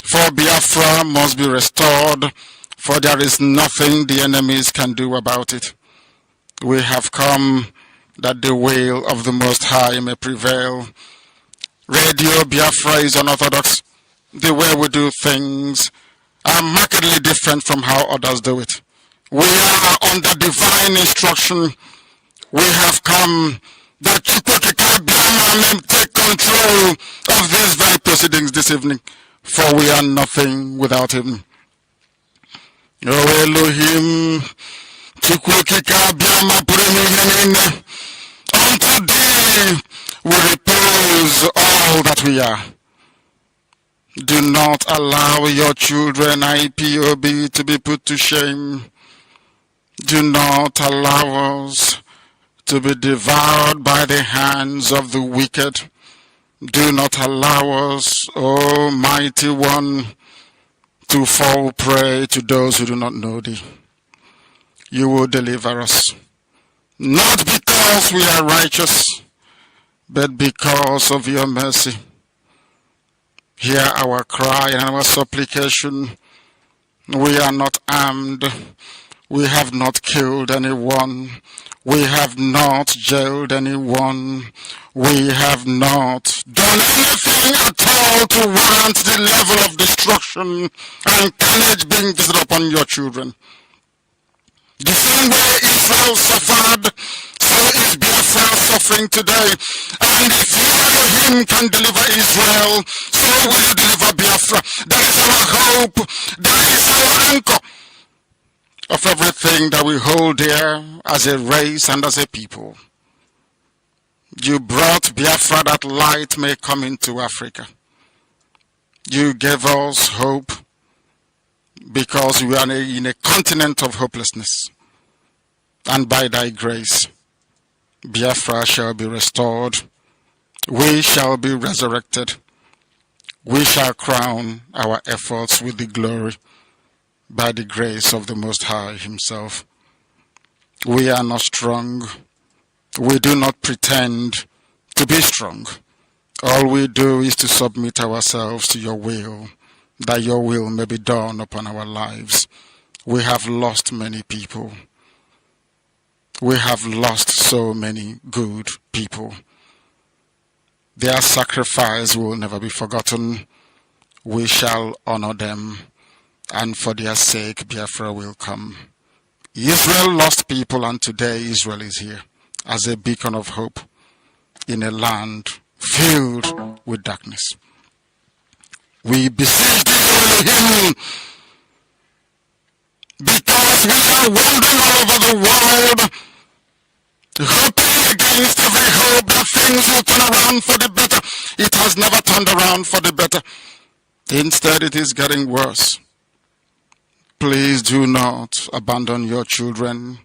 For Biafra must be restored, for there is nothing the enemies can do about it. We have come that the will of the Most High may prevail. Radio Biafra is unorthodox. The way we do things are markedly different from how others do it. We are under divine instruction. We have come that Chukwunweolu may take control of these very proceedings this evening, for we are nothing without him. O Elohim, Chukwunweolu, unto thee we repose all that we are. Do not allow your children, IPOB, to be put to shame. Do not allow us to be devoured by the hands of the wicked. Do not allow us, O mighty one, to fall prey to those who do not know thee. You will deliver us, not because we are righteous, but because of your mercy. Hear our cry and our supplication. We are not armed. We have not killed anyone. We have not jailed anyone. We have not done anything at all to warrant the level of destruction and carnage being visited upon your children. The same way Israel suffered, so is Biafra suffering today. And if you, Elohim, can deliver Israel, so will you deliver Biafra. That is our hope. That is our anchor of everything that we hold dear as a race and as a people. You brought Biafra that light may come into Africa. You gave us hope because we are in a continent of hopelessness. And by thy grace, Biafra shall be restored. We shall be resurrected. We shall crown our efforts with the glory by the grace of the Most High himself. We are not strong. We do not pretend to be strong. All we do is to submit ourselves to your will, that your will may be done upon our lives. We have lost many people. We have lost so many good people. Their sacrifice will never be forgotten. We shall honor them, and for their sake Biafra will come. Israel lost people, and today Israel is here as a beacon of hope in a land filled with darkness. We beseech thee, Elohim, because we are wandering all over the world, hoping against every hope that things will turn around for the better. It has never turned around for the better. Instead, it is getting worse. Please do not abandon your children.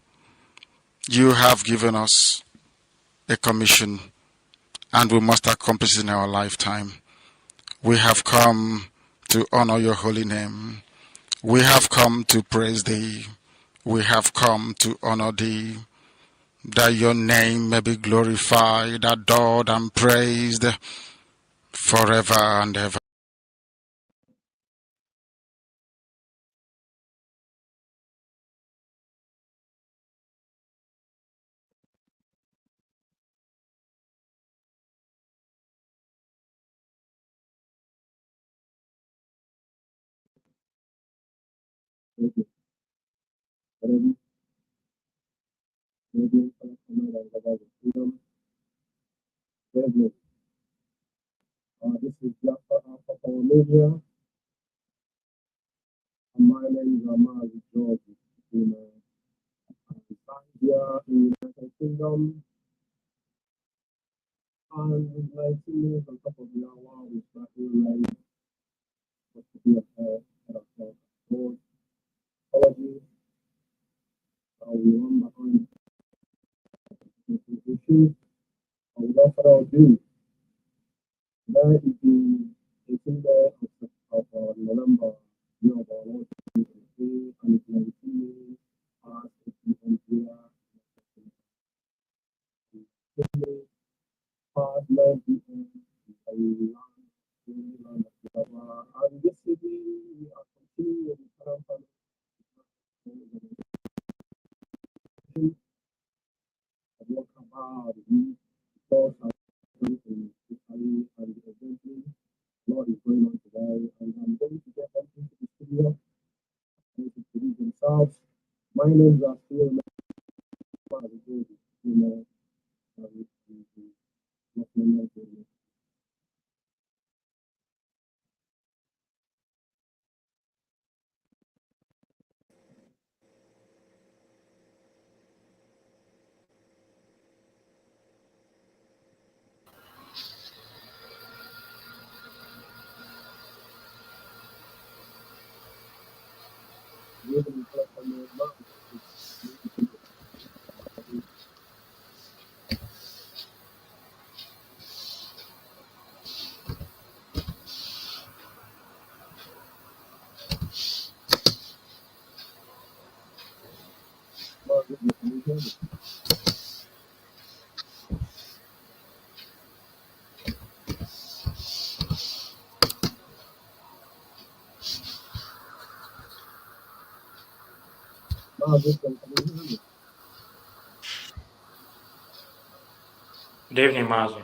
You have given us a commission, and we must accomplish it in our lifetime. We have come to honor your holy name. We have come to praise thee. We have come to honor thee, that your name may be glorified, adored, and praised forever and ever. This is Biafra Africa Media, and my name is Mazi Umeh. I'm here in the United Kingdom, and with 19 minutes on top of the hour, we start live to be at our board. Apologies, we run behind the issues, and without further ado, that is the 18th day of November, year of our Lord 2023, and it's 19 minutes past 8 p.m. here. Past 9 p.m. And this evening, my names are still Mazi Umeh, Good evening, Mazi.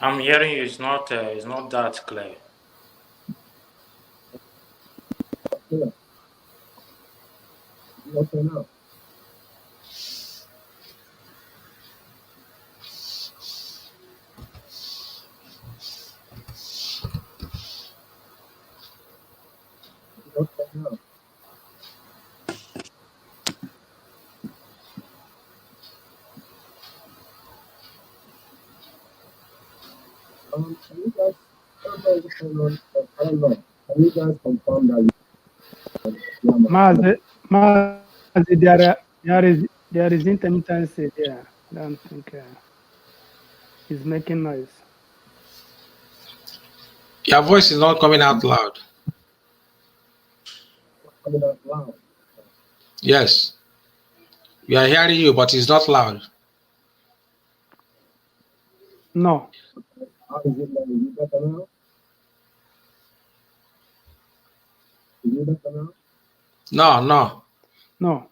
I'm hearing you. It's not that clear. Okay, now. Okay, now. Can you guys, I don't know what's going on. I don't know. Can you guys confirm that Mazi, there is intermittency there. I don't think it's making noise. Your voice is not coming out loud. coming out loud? Yes. We are hearing you, but it's not loud. No. How is it now? Is it better now? Is it better now? No. No.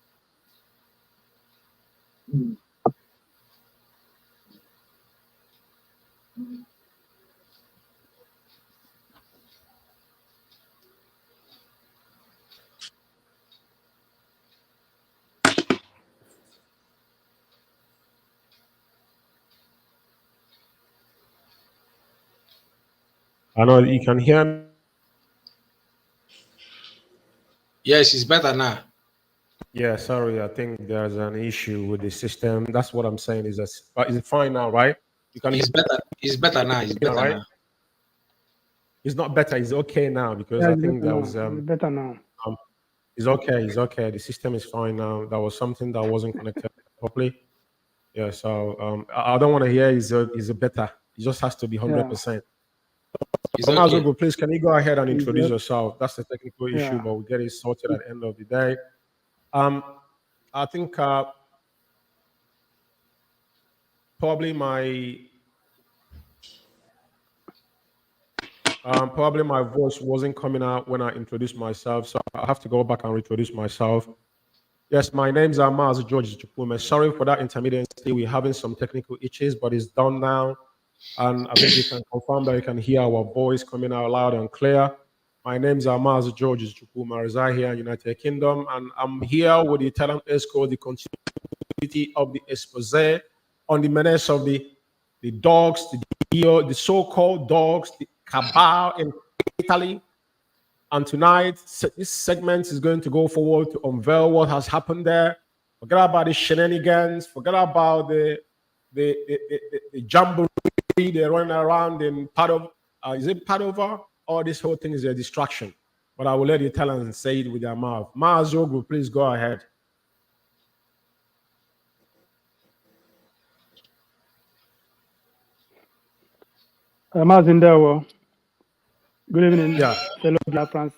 I know you can hear me. Yes, it's better now. Yeah, sorry. I think there's an issue with the system. That's what I'm saying. Is it fine now, right? You can It's better. It's better now. It's better right? now. It's not better. It's okay now because Yeah, I it's think better there now. was It's better now. It's okay. It's okay. The system is fine now. There was something that wasn't connected properly. Yeah. So I don't want to hear is a better. It just has to be 100%. It's okay. Mazi, please, can you go ahead and introduce It's yourself? That's the technical issue, yeah. but we'll get it sorted at the end of the day. I think probably my voice wasn't coming out when I introduced myself, so I have to go back and reintroduce myself. Yes, my name's Mazi Chukwunweolu. Sorry for that intermittency. We're having some technical issues, but it's done now. And I think you can confirm that you can hear our voice coming out loud and clear. My name's Mazi Chukwunweolu. I reside here in United Kingdom, and I'm here with the Italian EXCO, the continuity of the expose on the menace of the dogs, the so-called dogs, the cabal in Italy. And tonight, this segment is going to go forward to unveil what has happened there. Forget about the shenanigans. Forget about the jamboree they're running around in is it Padova? All this whole thing is a distraction. But I will let the Italians say it with their mouth. Mazi, please go ahead. Mazi Ndewo. Good evening, Yeah. fellow Biafrans.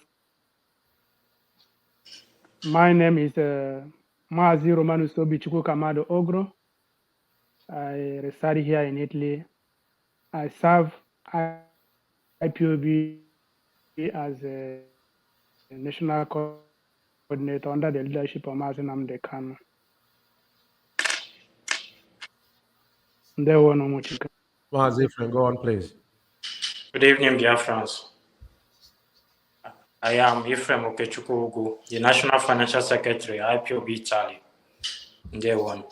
My name is Mazi Obichukwukamadu Uguru. I reside here in Italy. I serve IPOB as a national coordinator under the leadership of Mazi Nnamdi Kanu. Ndewo no Mochika. Mazi Ephraim, go on, please. Good evening, Biafrans. I am Ephraim Uguru, the National Financial Secretary, IPOB Italy. Ndewo.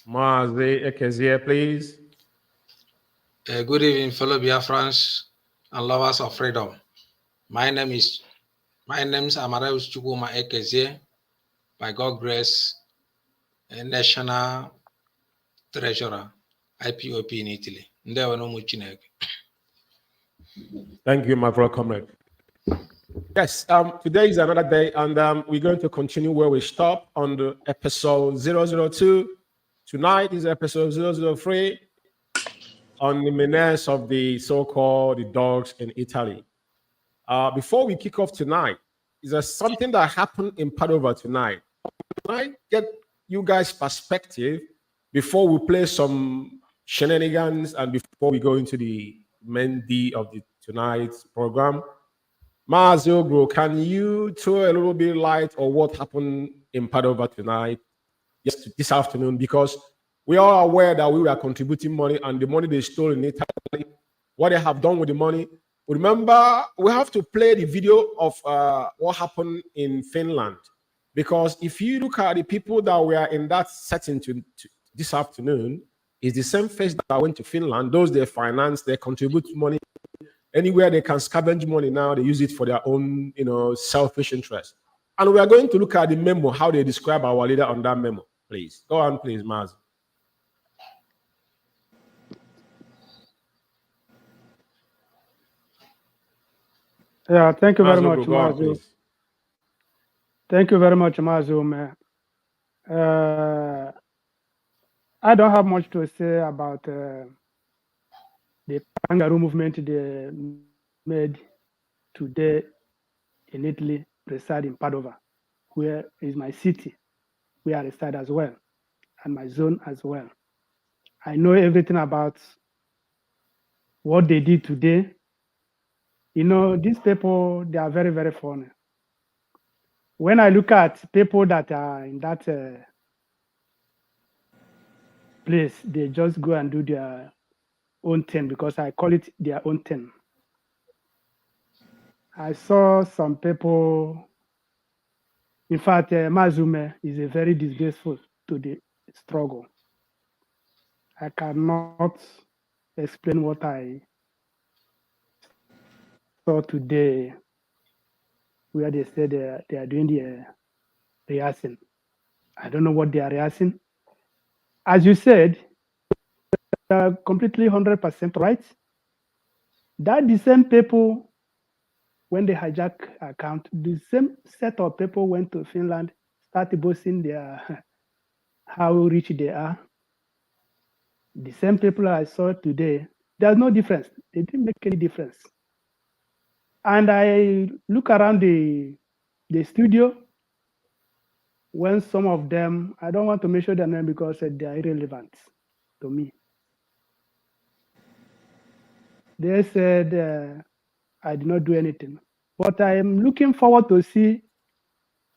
Mazi Ekezie, please. Good evening, fellow Biafrans and lovers of freedom. My name is Chukwunweolu Ekezie, by God's grace, a national treasurer, IPOB in Italy. Ndewo no Chineke. Thank you, my brother comrade. Yes, today is another day, and we're going to continue where we stopped on the episode 002. Tonight is episode 003 on the menace of the so-called the dogs in Italy. Before we kick off tonight, is there something that happened in Padova tonight? Can I get you guys' perspective before we play some shenanigans and before we go into the main D of tonight's program? Mazi Uguru, can you throw a little bit light on what happened in Padova tonight, yes, this afternoon? Because we are aware that we were contributing money, and the money they stole in Italy, what they have done with the money. Remember, we have to play the video of what happened in Finland, because if you look at the people that were in that setting this afternoon, it's the same face that went to Finland. Those they finance, they contribute money. Anywhere they can scavenge money now, they use it for their own, selfish interest. And we are going to look at the memo, how they describe our leader on that memo. Please, go on, please, Maz. Yeah, thank you very much, Go on, Mazi. please. Thank you very much, Mazi Umeh. I don't have much to say about the kangaroo movement they made today in Italy, reside in Padova, where is my city, where I reside as well, and my zone as well. I know everything about what they did today. These people, they are very, very funny. When I look at people that are in that place, they just go and do their own thing, because I call it their own thing. I saw some people, in fact, Mazi Umeh is a very disgraceful to the struggle. I cannot explain what I saw today, where they said they are doing the rehearsing. I don't know what they are rehearsing. As you said, they are completely 100% right. That the same people, when they hijack account, the same set of people went to Finland, started boasting their how rich they are. The same people I saw today, there's no difference. They didn't make any difference. And I look around the studio, when some of them, I don't want to mention their name because they are irrelevant to me. They said I did not do anything. But I am looking forward to see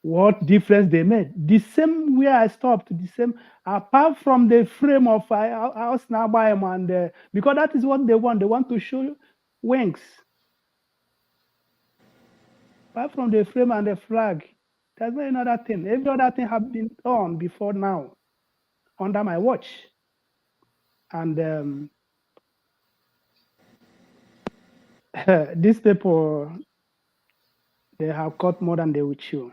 what difference they made. The same way I stopped, the same, apart from the frame of house Nabaim, and because that is what they want. They want to show wings. Apart from the frame and the flag, there's no another thing. Every other thing have been done before now, under my watch. And these people, they have caught more than they will chew.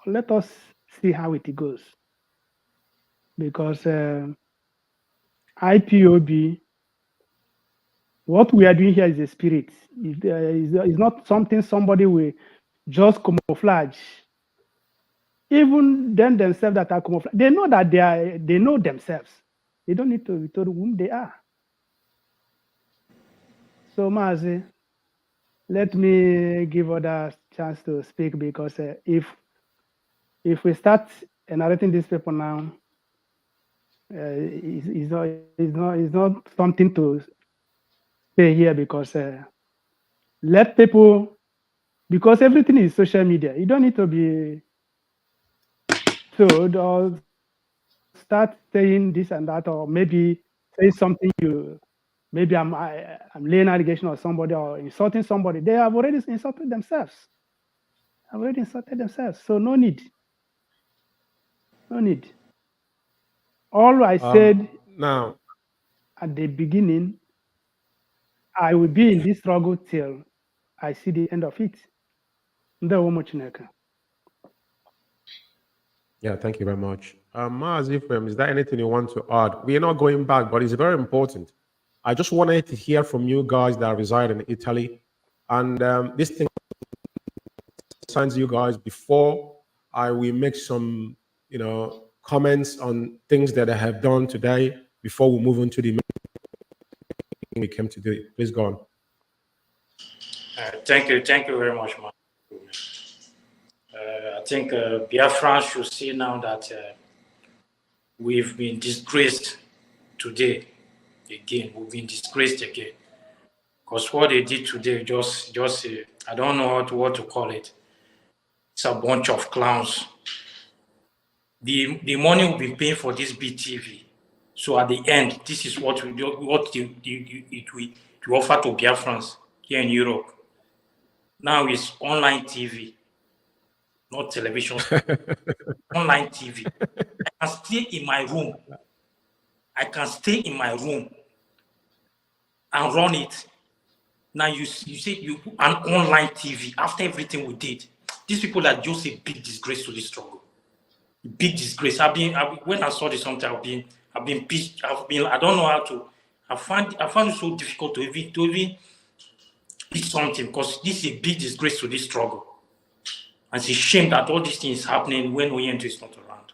Let us see how it goes. Because IPOB, what we are doing here is a spirit. It's not something somebody will just camouflage. Even them themselves that are camouflage, they know that they know themselves. They don't need to be told whom they are. So Mazi, let me give others chance to speak, because if we start narrating these people now, it's not something to say here, because let people, because everything is social media. You don't need to be told or start saying this and that, or maybe say something maybe I'm laying allegation on somebody or insulting somebody, they have already insulted themselves. So no need. All I said now at the beginning, I will be in this struggle till I see the end of it. Yeah, thank you very much. Mazi Ephraim, is there anything you want to add? We are not going back, but it's very important. I just wanted to hear from you guys that reside in Italy. And this thing concerns you guys before I will make some, comments on things that I have done today before we move on to the meeting we came to do. Please go on. Thank you very much, man. I think Biafra should see now that we've been disgraced today again. We've been disgraced again. Because what they did today, just I don't know what to call it. It's a bunch of clowns. The money we've been paying for this BTV. So at the end, this is what we offer to Biafrans here in Europe. Now it's online TV, not television. Online TV. I can stay in my room and run it. Now you say you an online TV after everything we did. These people are just a big disgrace to this struggle. Big disgrace. When I saw this something, I've been pissed. I don't know how to. I find it so difficult to even do something because this is a big disgrace to this struggle. And it's a shame that all these things happening when Oyento is not around.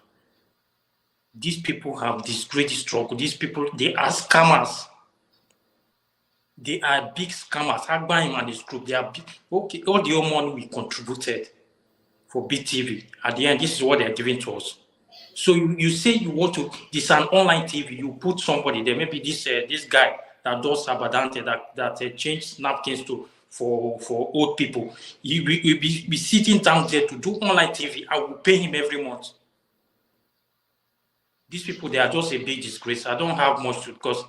These people have disgraced the struggle. These people, they are scammers. They are big scammers. Agbaim and his group, they are big. Okay, all the money we contributed for BTV, at the end, this is what they're giving to us. So you say you want to, this is an online TV, you put somebody there, maybe this guy that does Sabadante, that change napkins for old people. He will be sitting down there to do online TV. I will pay him every month. These people, they are just a big disgrace. I don't have much to, because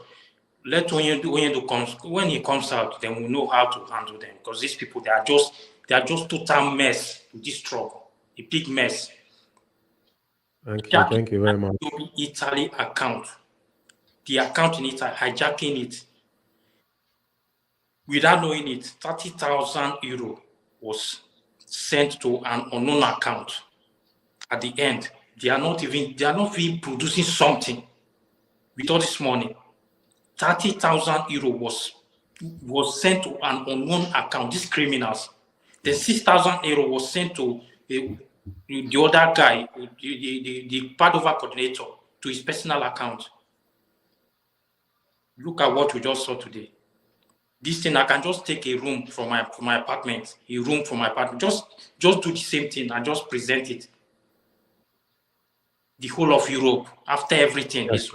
let when he comes out, then we'll know how to handle them. Because these people, they are just total mess to this struggle. A big mess. Thank you very much. Italy account. The account in Italy, hijacking it. Without knowing it, 30,000 euro was sent to an unknown account. At the end, they are not even producing something with all this money. 30,000 euro was sent to an unknown account, these criminals. Then 6,000 euro was sent to the other guy, the Padova coordinator, to his personal account. Look at what we just saw today. This thing, I can just take a room from my apartment, just do the same thing and just present it. The whole of Europe, after everything. Yes,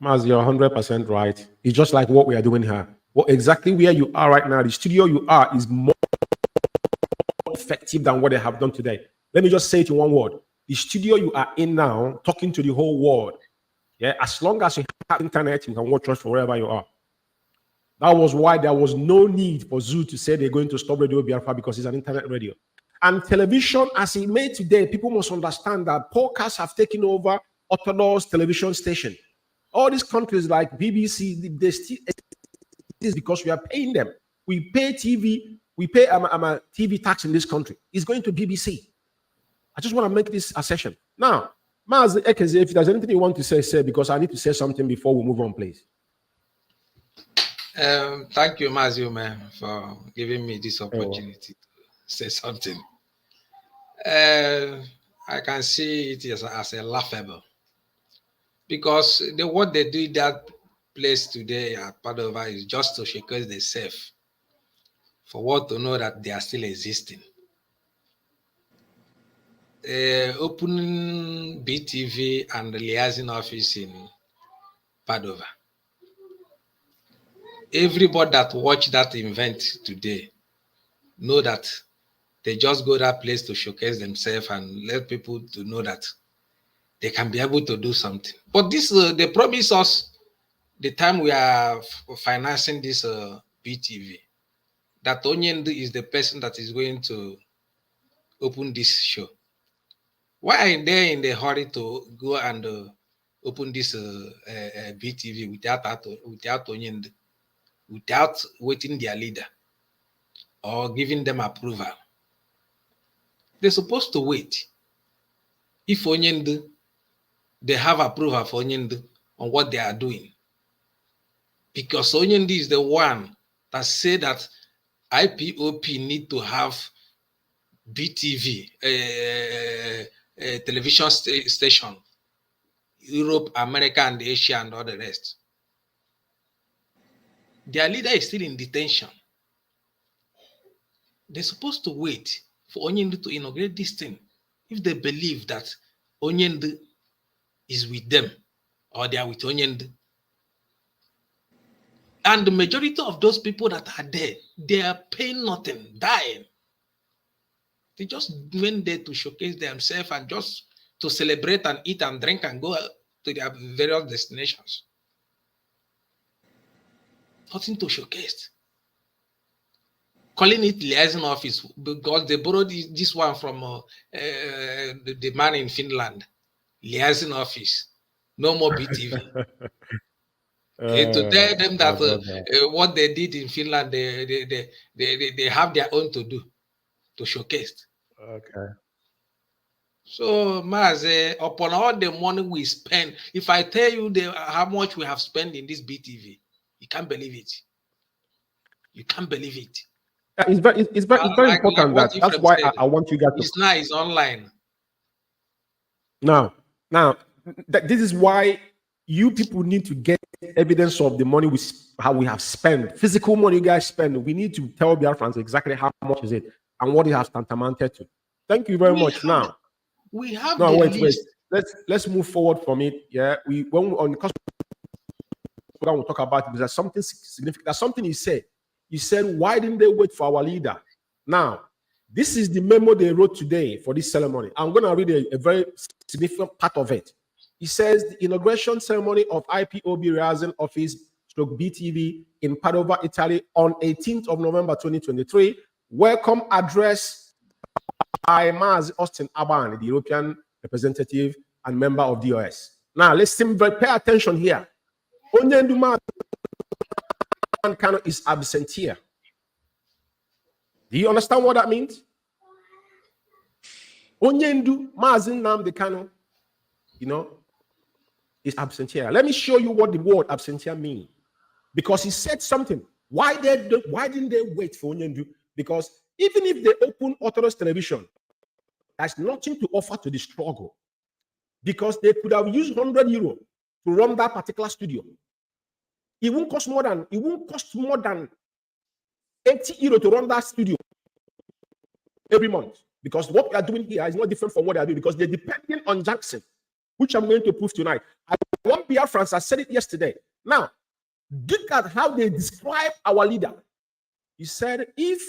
Mazi, you're 100% right. It's just like what we are doing here. Well, exactly where you are right now, the studio you are is more effective than what they have done today. Let me just say it in one word. The studio you are in now, talking to the whole world. Yeah, as long as you have internet, you can watch us wherever you are. That was why there was no need for Zoo to say they're going to stop Radio Biafra because it's an internet radio. And television, as it made today, people must understand that podcasts have taken over orthodox television station. All these countries like BBC, they still exist because we are paying them. We pay TV, we pay a TV tax in this country. It's going to BBC. I just want to make this assertion. Now, Mazi Ekezie, if there's anything you want to say, because I need to say something before we move on, please. Thank you, Mazi Umeh, for giving me this opportunity to say something. I can see it as a laughable. Because what they do that place today at Padova is just to showcase themselves for what to know that they are still existing. Opening BTV and the liaison office in Padova. Everybody that watched that event today know that they just go that place to showcase themselves and let people to know that they can be able to do something. But this, they promise us the time we are financing this BTV, that Onyendu is the person that is going to open this show. Why are they in the hurry to go and open this BTV without Onyendu, without waiting their leader or giving them approval? They're supposed to wait. If Onyendu, they have approval for Onyendu on what they are doing. Because Onyendu is the one that said that IPOB need to have BTV, television station, Europe, America, and Asia, and all the rest. Their leader is still in detention. They're supposed to wait for Onyendu to inaugurate this thing if they believe that Onyendu is with them or they are with Onyendu. And the majority of those people that are there, they are paying nothing, dying. They just went there to showcase themselves and just to celebrate and eat and drink and go to their various destinations. Nothing to showcase. Calling it liaison office because they borrowed this one from the man in Finland. Liaison office. No more BTV. To tell them that what they did in Finland, they have their own to do, to showcase. Okay. So, Mazi, upon all the money we spend, if I tell you how much we have spent in this BTV, you can't believe it. You can't believe it. It's very important that that's why I want you guys to. It's now is online. Now, this is why you people need to get evidence of the money how we have spent, physical money you guys spend. We need to tell Biafrans exactly how much is it and what it has tantamounted to. Thank you very much. Now, we have no, the wait. list. Let's move forward from it. Yeah, when we on we'll talk about it because there's something significant. There's something you said. You said, why didn't they wait for our leader? Now, this is the memo they wrote today for this ceremony. I'm going to read a very significant part of it. It says the inauguration ceremony of IPOB Liaison Office /BTV in Padova, Italy on 18th of November 2023. Welcome address by Mazi Austin Aban, the European representative and member of DOS. Now, let's pay attention here. Onyendu Kanu is absent here. Do you understand what that means? Onyendu Mazi Nnamdi Kanu, is absent here. Let me show you what the word absent here means. Because he said something. Why didn't they wait for Onyendu? Because even if they open Orthodox television, there's nothing to offer to the struggle. Because they could have used 100 euro to run that particular studio. It won't cost more than 80 euro to run that studio every month. Because what we are doing here is not different from what they are doing, because they're depending on Jackson, which I'm going to prove tonight. One Biafrans, I said it yesterday. Now, look at how they describe our leader. He said if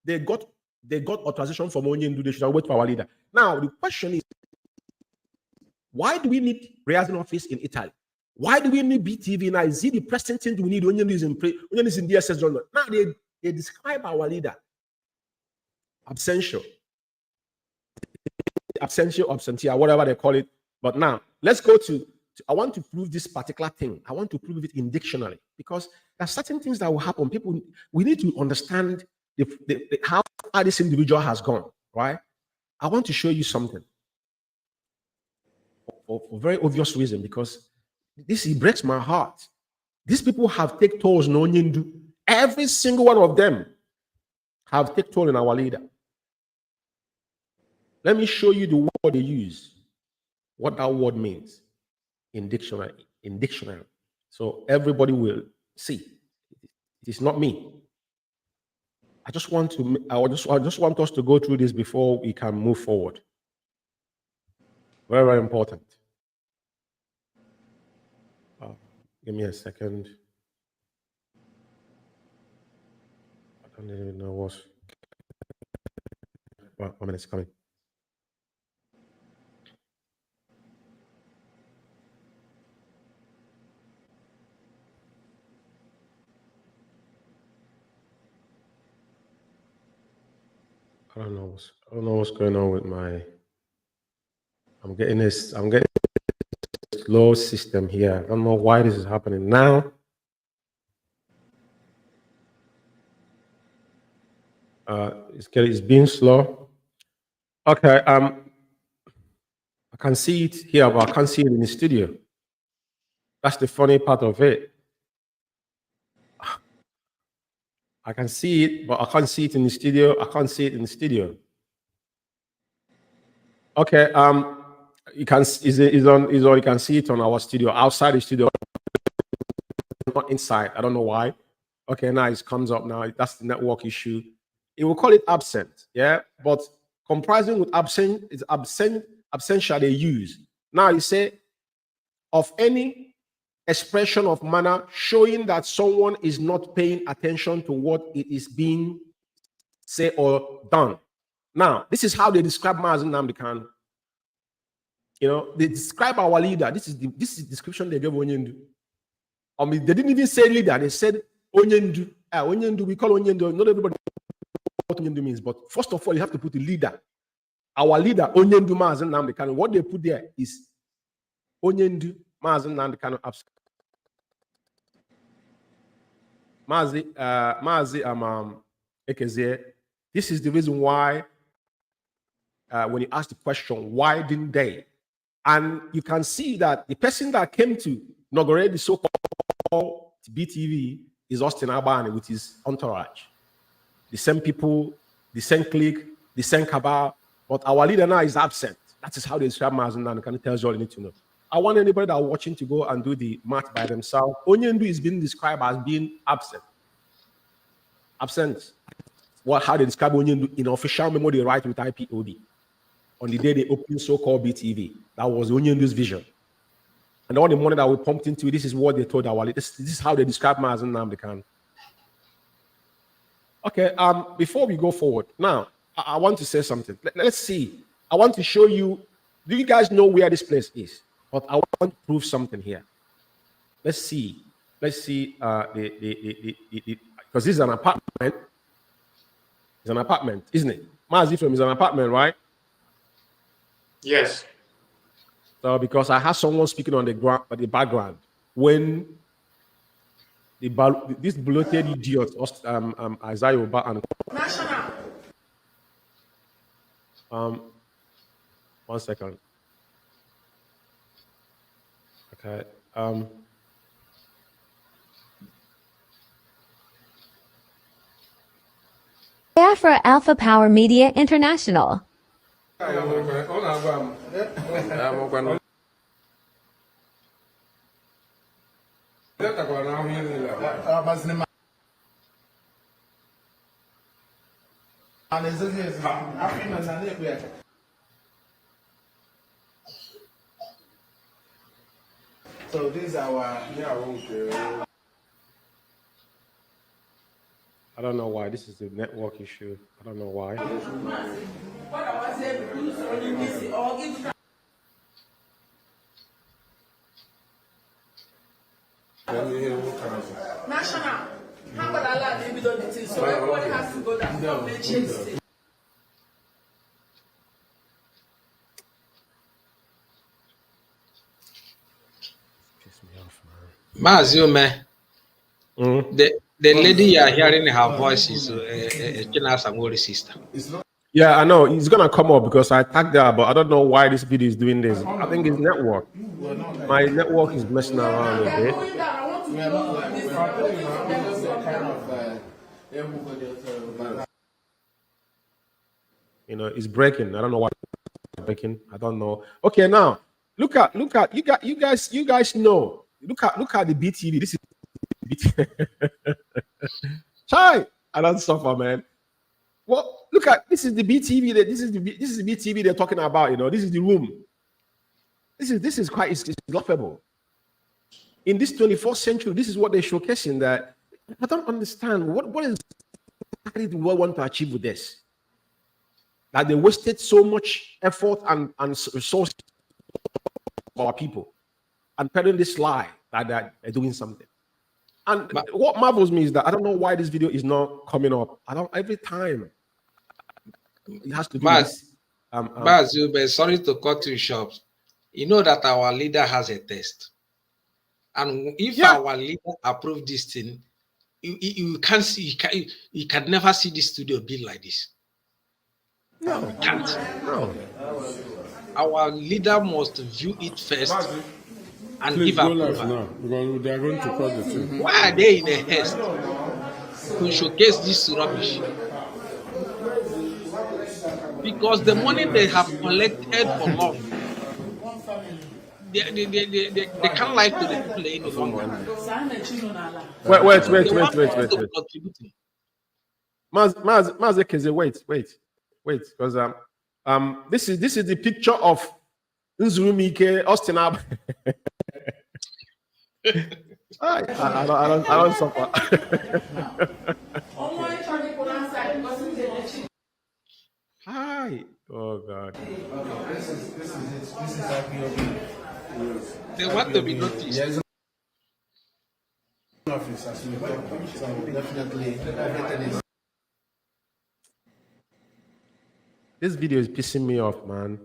they got authorization from Onyendu, they should have waited for our leader. Now, the question is, why do we need liaison office in Italy? Why do we need BTV now? Is it the present thing we need? Onyendu is in DSS Zonal. Now they describe our leader. Absentia, whatever they call it. But now, let's go to I want to prove this particular thing. I want to prove it in dictionary, because there are certain things that will happen. We need to understand how this individual has gone, right? I want to show you something for a very obvious reason, because it breaks my heart. These people have taken tolls in Onyendu. Every single one of them have taken toll in our leader. Let me show you the word they use, what that word means in dictionary. So everybody will see. It is not me. I just want us to go through this before we can move forward. Very, very important. Give me a second. I don't even know what. 1 minute's coming. I don't know what's going on with my. I'm getting a slow system here. I don't know why this is happening now. It's being slow. Okay. I can see it here, but I can't see it in the studio. That's the funny part of it. I can see it, but I can't see it in the studio. I can't see it in the studio. Okay. You can is on. You can see it on our studio, outside the studio, not inside. I don't know why. Okay, now it comes up now. That's the network issue. It will call it absent, yeah. But comprising with absent is absentia they use. Now you say of any expression of manner showing that someone is not paying attention to what it is being said or done. Now, this is how they describe Mazi Nnamdi Kanu. You know, they describe our leader. This is the description they gave Onyendu. I mean, they didn't even say leader. They said Onyendu. Onyendu, we call Onyendu. Not everybody knows what Onyendu means. But first of all, you have to put the leader. Our leader, Onyendu Mazi Nnamdi Kanu. What they put there is Onyendu Mazi Nnamdi Kanu absent. Mazi Ekezie. This is the reason why when you ask the question, why didn't they? And you can see that the person that came to inaugurate the so-called BTV is Austin Abani with his entourage. The same people, the same clique, the same cabal, but our leader now is absent. That is how they describe Mazi Nnamdi Kanu. Tells you all you need to know. I want anybody that are watching to go and do the math by themselves. Onyendu is being described as being absent. Absent. How they describe Onyendu in official memo they write with IPOB. On the day they opened so-called BTV, that was Onyendu's vision. And all the money that we pumped into it, this is what they told our leaders. This is how they describe Mazi Nnamdi Kanu. Okay, before we go forward, now, I want to say something. Let's see. I want to show you, do you guys know where this place is? But I want to prove something here. Let's see. Let's see, because this is an apartment. It's an apartment, isn't it? Mazi Ephraim is an apartment, right? Yes. So because I had someone speaking on the background when this bloated idiot, Isaiah Oba and National. 1 second. Okay. Biafra Alpha Power Media International. So this is our I don't know why. This is a network issue. I don't know why. national. How about Allah maybe don't do this? So everybody has to go down. Mazi Umeh, the lady you are hearing her voice is China Samori's sister. Yeah, I know. It's going to come up because I tagged her, but I don't know why this video is doing this. I think it's network. My network is messing around a bit. You know, it's breaking. I don't know why it's breaking. I don't know. Okay, now look at you guys know. Look at the BTV. This is BTV. Chai, I don't suffer, man. Well, look at this is the BTV. This is the BTV they're talking about. You know, this is the room. This is quite it's laughable. In this 21st century, this is what they're showcasing. That I don't understand what is exactly the world want to achieve with this. That they wasted so much effort and resources for our people, and peddling this lie that they're doing something. And what marvels me is that I don't know why this video is not coming up. Every time It has to do with this. Mazi Umeh, sorry to cut you short. You know that our leader has a test. And if our leader approve this thing, you can't see, you can never see this studio build like this. No, you can't. No. Our leader must view it first and Please give go approval. live now because they are going to cut the thing. Why are they in a haste to showcase this rubbish? Because the money they have collected for long, they can't lie to the people any longer. Wait. Contributing. Mazi Ekezie, wait, because this is the picture of Nzurumike Austin Ab. I don't suffer. Hi. Oh God. This is IPOB. They want to be noticed. Yes. Office as we talk, so definitely everything is. This video is pissing me off, man.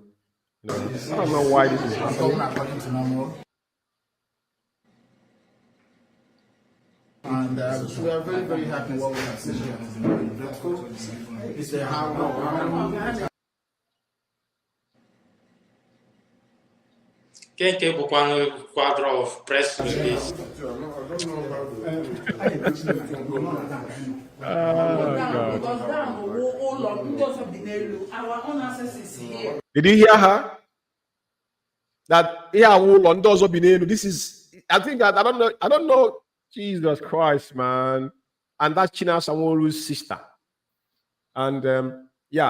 You know, I don't know why this is happening. According to normal. And we are very, very happy what we have seen here in GateKeepers. It's a hard work. Quem bukwana quadro of press release? Did you hear her? That this is, I think that I don't know. Jesus Christ, man. And that's China Sanwo-Olu's sister. And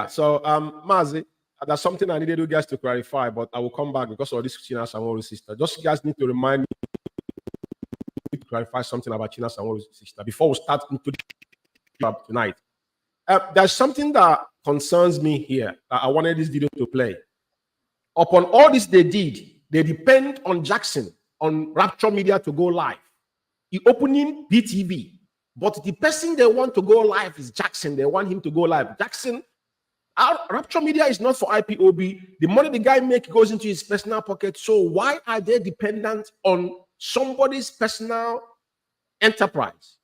so Mazi, that's something I needed you guys to clarify, but I will come back because of this China Sanwo-Olu's sister. Just you guys need to remind me to clarify something about China Sanwo-Olu's sister before we start into the job tonight. There's something that concerns me here that I wanted this video to play. Upon all this they did, they depend on Jackson, on Rapture Media to go live. The opening BTV, but the person they want to go live is Jackson. They want him to go live. Jackson, our Rapture Media is not for IPOB. The money the guy makes goes into his personal pocket. So why are they dependent on somebody's personal enterprise?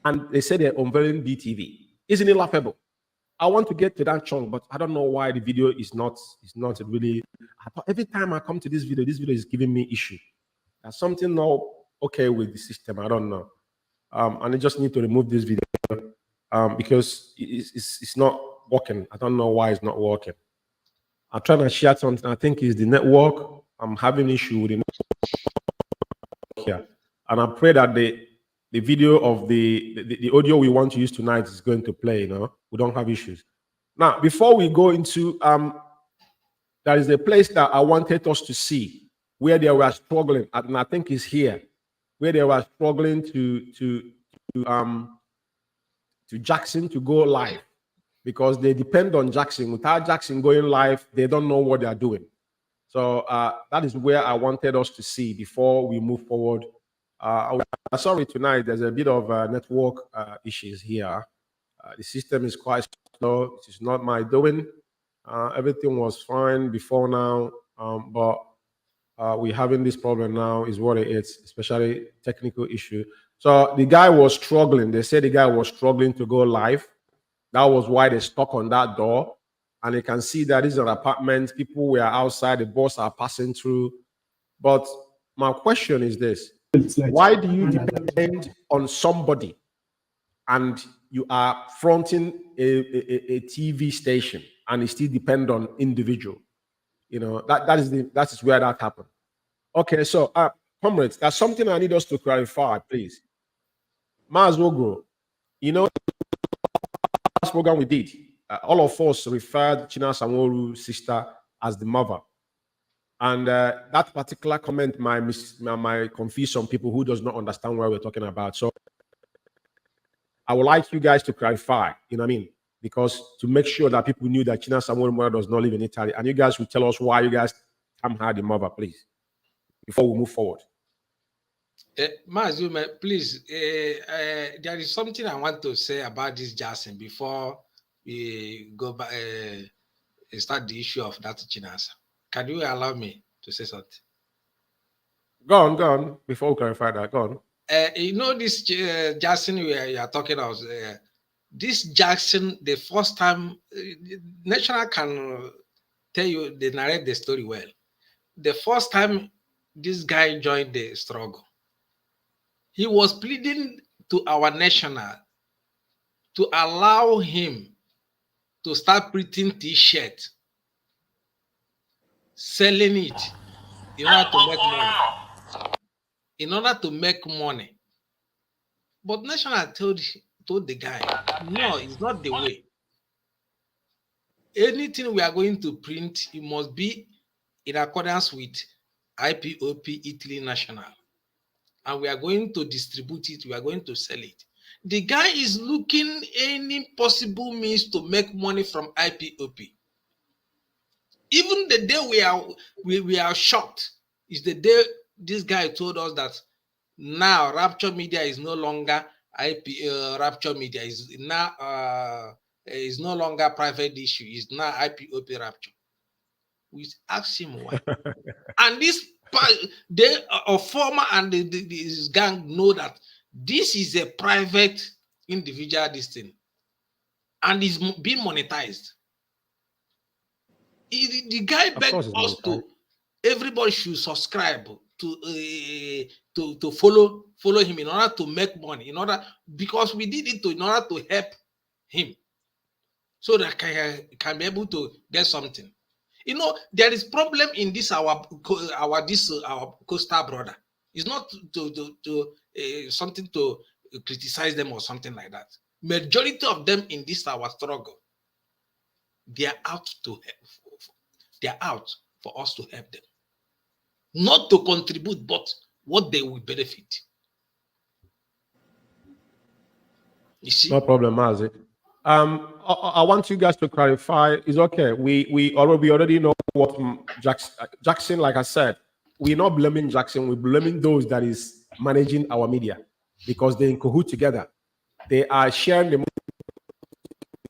And they say they're unveiling BTV. Isn't it laughable? I want to get to that chunk, but I don't know why the video is not really. Every time I come to this video is giving me issue. There's something not okay with the system. I don't know. And I just need to remove this video because it's not working. I don't know why it's not working. I'm trying to share something. I think it's the network. I'm having issue with the network here. And I pray that the video of the audio we want to use tonight is going to play. We don't have issues. Now, before we go into there is a place that I wanted us to see where they were struggling, and I think it's here, where they were struggling to Jackson to go live because they depend on Jackson. Without Jackson going live, they don't know what they are doing. So that is where I wanted us to see before we move forward. Sorry, tonight there's a bit of network issues here. The system is quite slow. It is not my doing. Everything was fine before now, but we're having this problem now is what it is, especially technical issue. So the guy was struggling. They said the guy was struggling to go live. That was why they stuck on that door. And you can see that this is an apartment. People were outside. The bus are passing through. But my question is this. Why do you depend on somebody and you are fronting a TV station and you still depend on individual? That is where that happened. Okay, so comrades, there's something I need us to clarify, please. Mazi Uguru, the last program we did, all of us referred China Sanwo-Olu's sister as the mother. And that particular comment might confuse some people who does not understand what we're talking about. So I would like you guys to clarify, you know what I mean? Because to make sure that people knew that China Sanwo-Olu does not live in Italy. And you guys will tell us why you guys had the mother, please, before we move forward. Mazi Umeh, please, there is something I want to say about this Jackson before we go back, start the issue of that Chinasa. Can you allow me to say something? Go on. Before we clarify that, go on. You know this Jackson you are talking about. This Jackson, the first time, National can tell you, they narrate the story well. The first time this guy joined the struggle, he was pleading to our National to allow him to start printing T-shirt, selling it in order to make money. In order to make money. But National told the guy, no, it's not the way. Anything we are going to print, it must be in accordance with IPOB Italy National. And we are going to distribute it, we are going to sell it. The guy is looking any possible means to make money from IPOB. Even the day we are shocked is the day this guy told us that now Rapture Media is no longer Rapture Media is now is no longer private issue. It's now IPOB Rapture. We asked him why. And this former and this gang know that this is a private individual this thing, and is being monetized. The guy begged us to everybody should subscribe to follow him in order to make money, because we did it in order to help him so that can be able to get something. There is problem in this our coastal brother. It's not to something to criticize them or something like that. Majority of them in this our struggle, they are out to help. They are out for us to help them, not to contribute, but what they will benefit. You see? No problem, Mazi. I want you guys to clarify. It's okay. We already know what Jackson. Like I said, we're not blaming Jackson. We're blaming those that is managing our media, because they're in cahoots together. They are sharing the money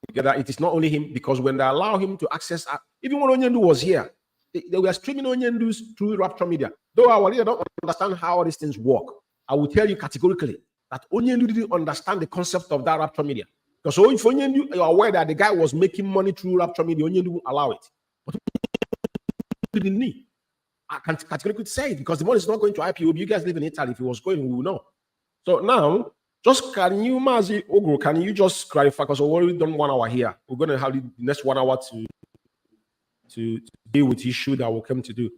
together. It is not only him, because when they allow him to access, even when Onyendu was here, they were streaming Onyendu through Rapture Media. Though our leader don't understand how all these things work, I will tell you categorically that Onyendu didn't understand the concept of that Rapture Media. Because if Onyendu, you are aware that the guy was making money through Rapture Media, Onyendu won't allow it. But didn't need. I can categorically say it, because the money is not going to IPOB. You guys live in Italy. If it was going, we will know. So now, just can you, Mazi Uguru, can you just clarify? Because we've already done 1 hour here. We're going to have the next 1 hour to deal with the issue that we'll come to do.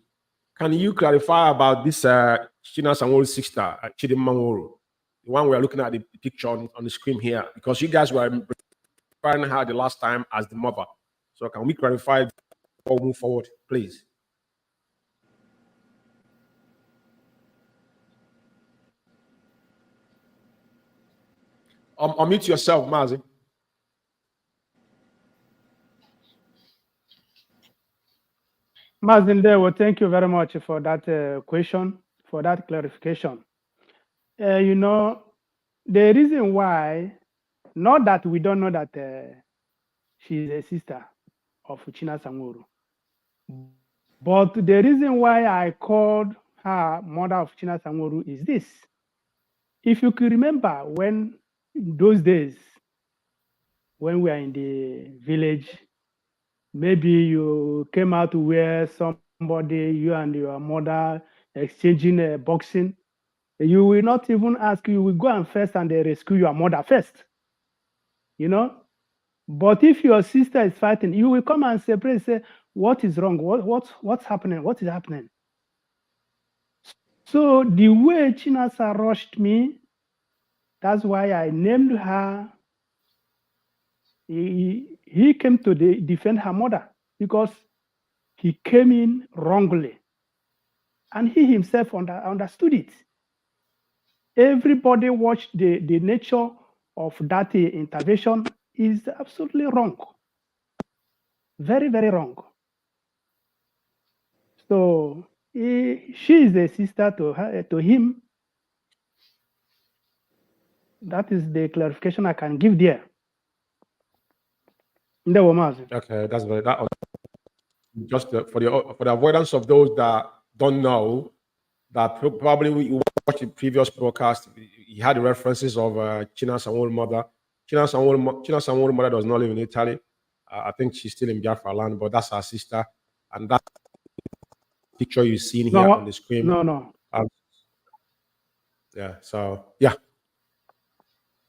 Can you clarify about this China Sanworu's sister, Chidimma Nworu? The one we're looking at the picture on the screen here, because you guys were referring her the last time as the mother. So can we clarify or move forward, please? Unmute yourself, Mazi. Mazindewo, thank you very much for that question, for that clarification. The reason why, not that we don't know that she's a sister of China Sanworu, but the reason why I called her mother of China Sanworu is this. If you could remember, when in those days, when we are in the village, maybe you came out where somebody, you and your mother exchanging boxing, you will not even ask, you will go and first and rescue your mother first. But if your sister is fighting, you will come and separate, say, what is wrong? What's happening? What is happening? So the way Chinasa rushed me, that's why I named her. He came to defend her mother, because he came in wrongly. And he himself understood it. Everybody watched the nature of that intervention is absolutely wrong. Very, very wrong. So she is a sister to him. That is the clarification I can give there. Okay, that's very that. Just for the avoidance of those that don't know, that probably we watched the previous broadcast. He had the references of China Sanwo-Olu's mother. China Sanwo-Olu's mother does not live in Italy. I think she's still in Biafra land, but that's her sister, and that picture you've seen here on the screen. No. Yeah. So yeah.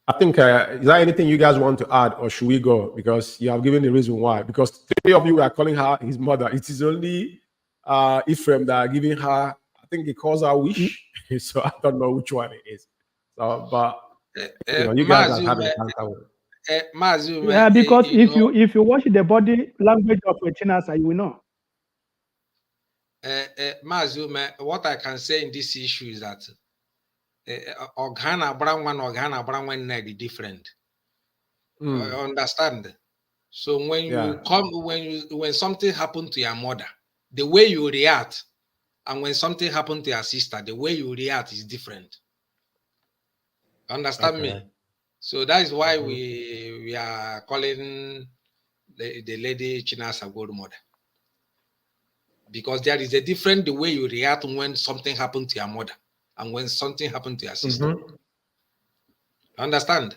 I think, is there anything you guys want to add, or should we go? Because you have given the reason why. Because 3 of you are calling her his mother. It is only Ephraim that are giving her, I think he calls her wish. So I don't know which one it is. So, but you guys have had a encounter with it. Mazi Umeh, Yeah, because if you watch the body language of Chinasa, you will know. Mazi Umeh, what I can say in this issue is that Organa Brown is different. Understand? So when you come, when something happened to your mother, the way you react, and when something happened to your sister, the way you react is different. Understand me? So that is why we are calling the lady Chinasa good mother. Because there is a different the way you react when something happened to your mother and when something happened to your sister. Understand?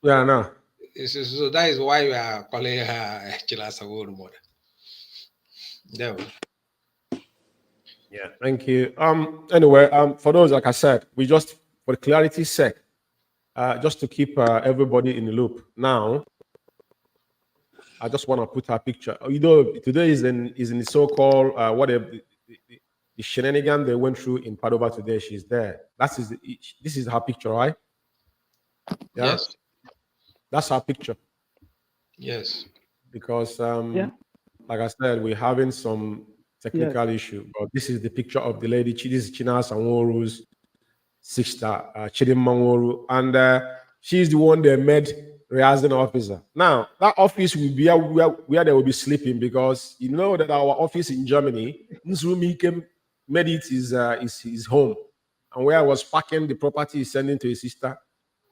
Yeah, no. So that is why we are calling her Chinasa good mother. There we go. Yeah, thank you. Anyway, for those, like I said, we just, for clarity's sake, just to keep everybody in the loop. Now, I just want to put her picture. You know, today is in the so-called the shenanigan they went through in Padova today. She's there. This is her picture, right? Yeah? Yes. That's her picture. Yes. Because, like I said, we're having some technical issue. But this is the picture of the lady. This is China Sanwo-Olu's sister, Chidimma Nworu, and she's the one they made rehearsing officer. Now, that office will be where they will be sleeping, because you know that our office in Germany, Nzumi made it his home, and where I was parking the property is sending to his sister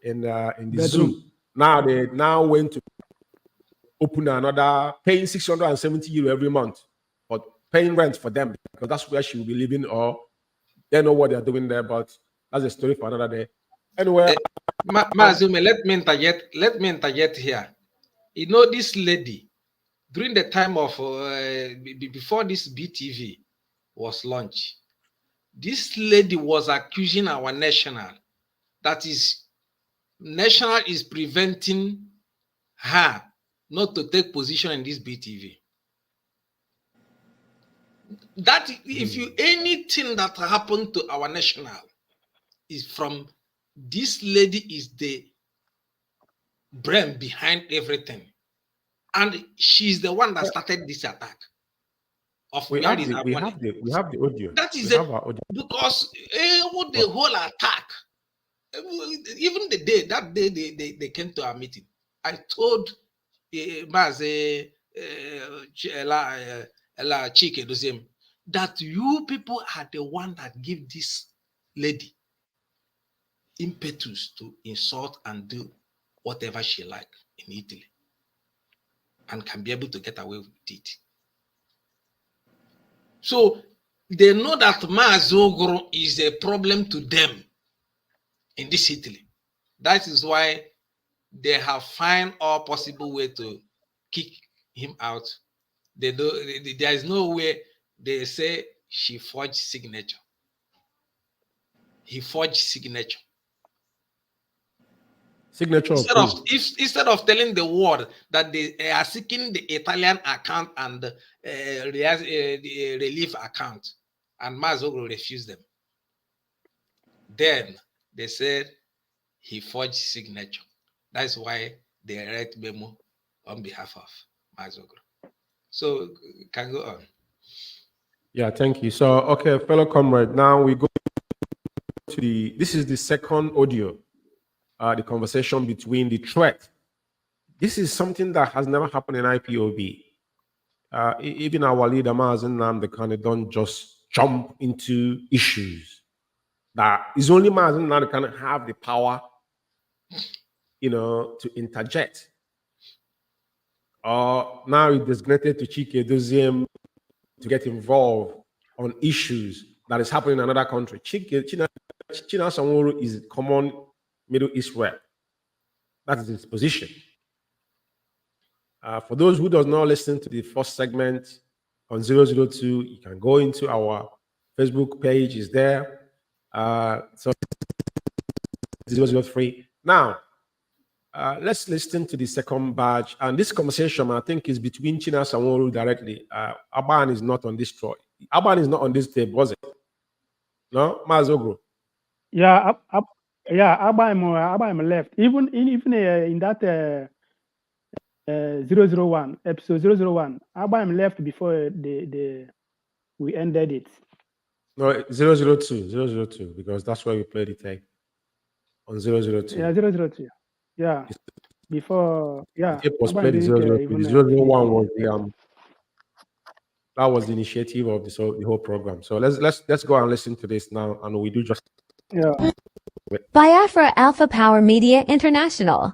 in the zoo. Now they went to open another, paying 670 euro every month, but paying rent for them, because that's where she will be living, or they know what they're doing there, but that's a story for another day. Anyway, Mazi Umeh, let me interject here. You know, this lady, during the time of before this BTV was launched, this lady was accusing our national, that is, national is preventing her not to take position in this BTV. That if you anything that happened to our national is from this lady, is the brain behind everything, and she's the one that started this attack. We have the audio. That is our audio. Because the whole attack, even that day they came to our meeting, I told Mazi Chike that you people are the one that give this lady impetus to insult and do whatever she like in Italy, and can be able to get away with it. So they know that Mazi Uguru is a problem to them in this Italy. That is why they have found all possible way to kick him out. There is no way. They say she forged signature. He forged signature. Instead of telling the world that they are seeking the Italian account and the relief account, and Mazi Uguru refused them. Then they said he forged signature. That's why they write memo on behalf of Mazi Uguru. So can go on. Yeah, thank you. So, okay, fellow comrade, now we go to this is the second audio, the conversation between the threat. This is something that has never happened in IPOB. Even our leader, Mazi Nnamdi, don't just jump into issues. That is only Mazi Nnamdi can have the power, to interject. now it designated to Chike Doziem to get involved on issues that is happening in another country. China Sanwo-Olu is common Middle East rep. That is his position. For those who does not listen to the first segment on 002, you can go into our Facebook page, is there. So 003. Now, let's listen to the second batch. And this conversation, I think, is between China Sanwo-Olu directly. Aban is not on this troy. Aban is not on this tape, was it? No? Mazogro. Yeah, Abaim left. Even in that 001, episode 001, Abaim left before we ended it. No, 002, because that's where we played the tape. On 002. Yeah, 002. Yeah. Before, yeah. The tape was played in 002. The 001 was the that was the initiative of the whole program. So let's go and listen to this now, and we do just. Yeah. Biafra Alpha Power Media International.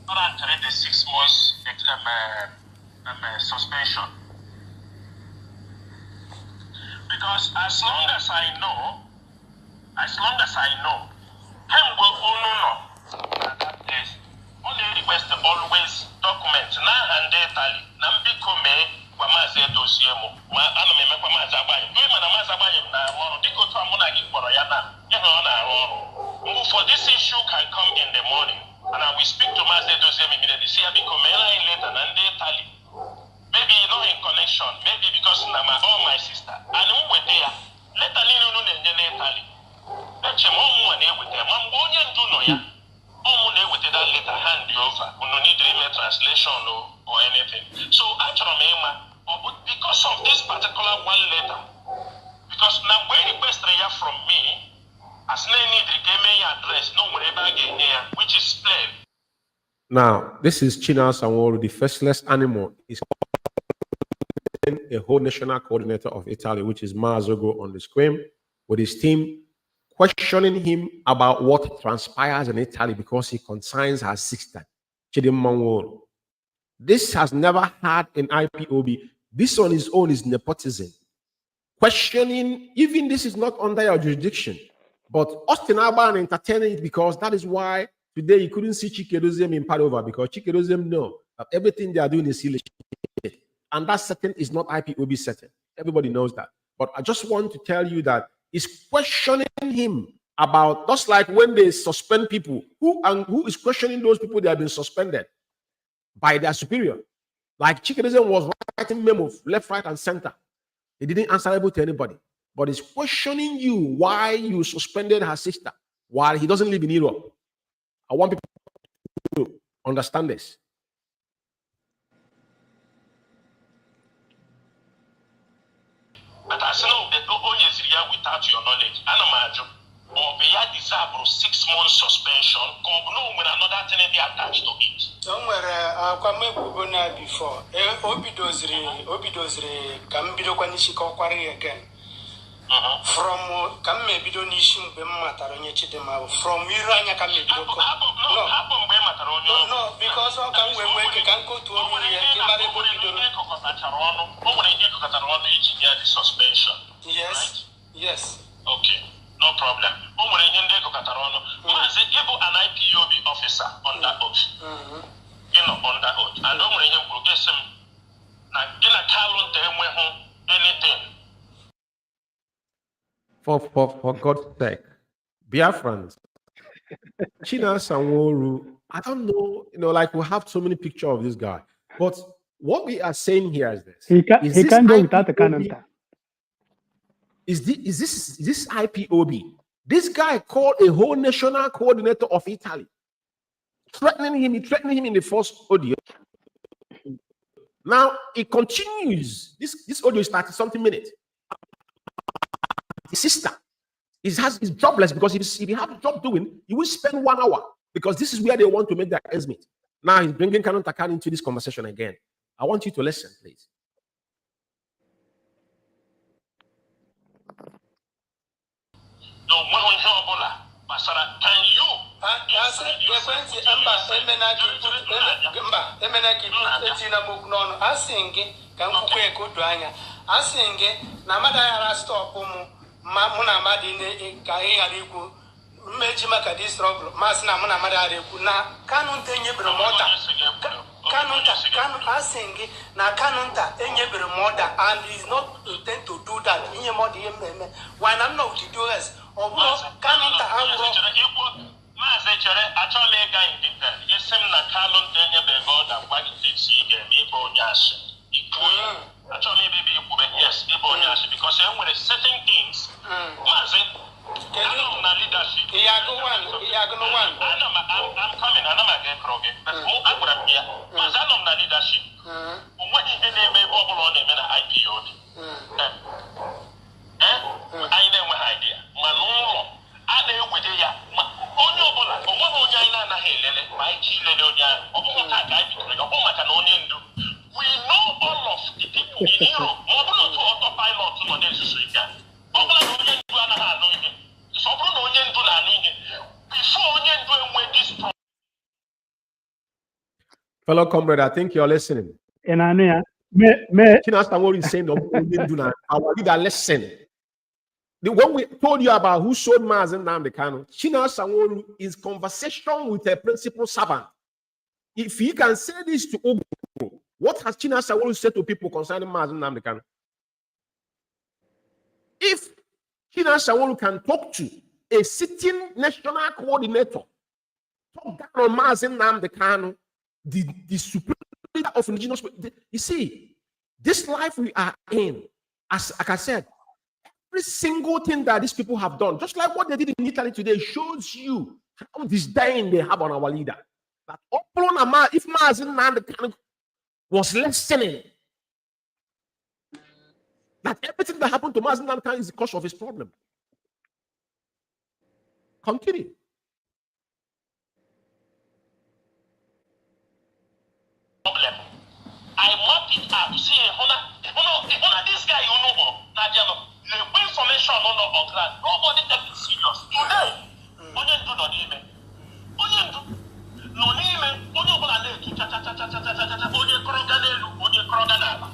Actually, the 6 months suspension, because as long as I know, him will that is only request always document na and tally na mbiko me kwa maze dossier mo ma ana me kwa maze agbanyi we mana maze agbanyi na ọrụ dịka otu amụ na gị kpọrọ ya na ihe ọ na-arụ ọrụ for this issue can come in the morning and I will speak to maze dossier immediately see abiko me line later na ndị tally maybe not in connection maybe because na my sister and who were there later niile unu na-enye na tally eche m ọmụnwa na-eweta ma mgbe onye ndu nọ ya ọmụ na-eweta that letter hand over unu need email translation or anything so achọrọ m ịma because of this particular one letter because na mgbe e requestere ya from me as na need ga-eme ya address no nwere ebe a ga-enye ya which is plain. Now, this is China Sanwo-Olu, the faceless animal. Is a whole national coordinator of Italy, which is Mazogo on the screen, with his team questioning him about what transpires in Italy because he consigns her sister, Chidimma. This has never had an IPOB. This on his own is nepotism. Questioning, even this is not under your jurisdiction, but Austin Alban entertaining it because that is why today you couldn't see Chikedozium in Padova because Chikedozium know that everything they are doing is illegal. And that setting is not IPOB setting. Everybody knows that. But I just want to tell you that it's questioning him about, just like when they suspend people, who is questioning those people that have been suspended by their superior. Like Chikedozium was writing memos left, right, and center. He didn't answer able to anybody. But he's questioning you why you suspended her sister while he doesn't live in Europe. I want people to understand this. But I say no, the only is here without your knowledge. Anamajo, or be a deserve 6 months suspension, no when another thing be attached to it. Somewhere, Kwame before, Obidozre, Kambido Kwanishiko Kwari again. From Kamebido Nishim Bemataronya Chidema, from Iranya Kamebido. No, because of Kamwe can go to the suspension. Yes, yes. Okay, no problem. Is it able an IPOB officer under oath? You know, under oath. I don't want to get some. Anything. For God's sake, Biafrans, China Sanwo-Olu, I don't know, like we have so many pictures of this guy, but what we are saying here is this. He can't go without a cannon. Is this IPOB? This guy called a whole national coordinator of Italy, threatening him in the first audio. Now it continues. This audio is 30-something minutes. His sister is jobless because if he has a job doing, he will spend 1 hour because this is where they want to make their ends meet. Now he's bringing Kanu into this conversation again. I want you to listen, please. Can you? Kanu asking na Kanunta enyebere murder and is not intent to do that. Inye murder yemme. Why I'm not to do this? Kanunta angro. Mazi chere achọla ịga in detail. Isi m na Kanunta enyebere murder gbagidesi ige n'ịbụ onye asị. Achọla ibe ikwube yes ịbụ onye asị because e nwere certain things. Mazi I'm leadership. I'm coming. I'm again crooked. But who I would have here? Because I'm not leadership. What is the name of all the men IPOB? I never idea. Manolo. I know with the only one who Yana Hele, my Chileonia, we know all of the people in Europe. Mobile to autopilot to the street. Fellow comrade, I think you're listening. And I know, me. What he's saying, our leader, listen. When we told you about who sold Mazi Nnamdi Kanu, China Sanwo is conversation with a principal servant. If he can say this to Uguru, what has China Sanwo said to people concerning Mazi Nnamdi Kanu? If China Sanwo can talk to a sitting national coordinator, talk down on Mazi Nnamdi Kanu, the supreme leader of indigenous people. You see, this life we are in, as like I said, every single thing that these people have done, just like what they did in Italy today, shows you how disdain they have on our leader. That if Mazi Nnamdi Kanu was listening, that everything that happened to Mazi Nnamdi Kanu is the cause of his problem. Continue. Problem. I map it up. See, this guy, the information on ground. Nobody take it serious. Today, onye do not even. Onye do no even. Onye obola na etu cha. Onye kroga n'elu, onye kroga n'ala.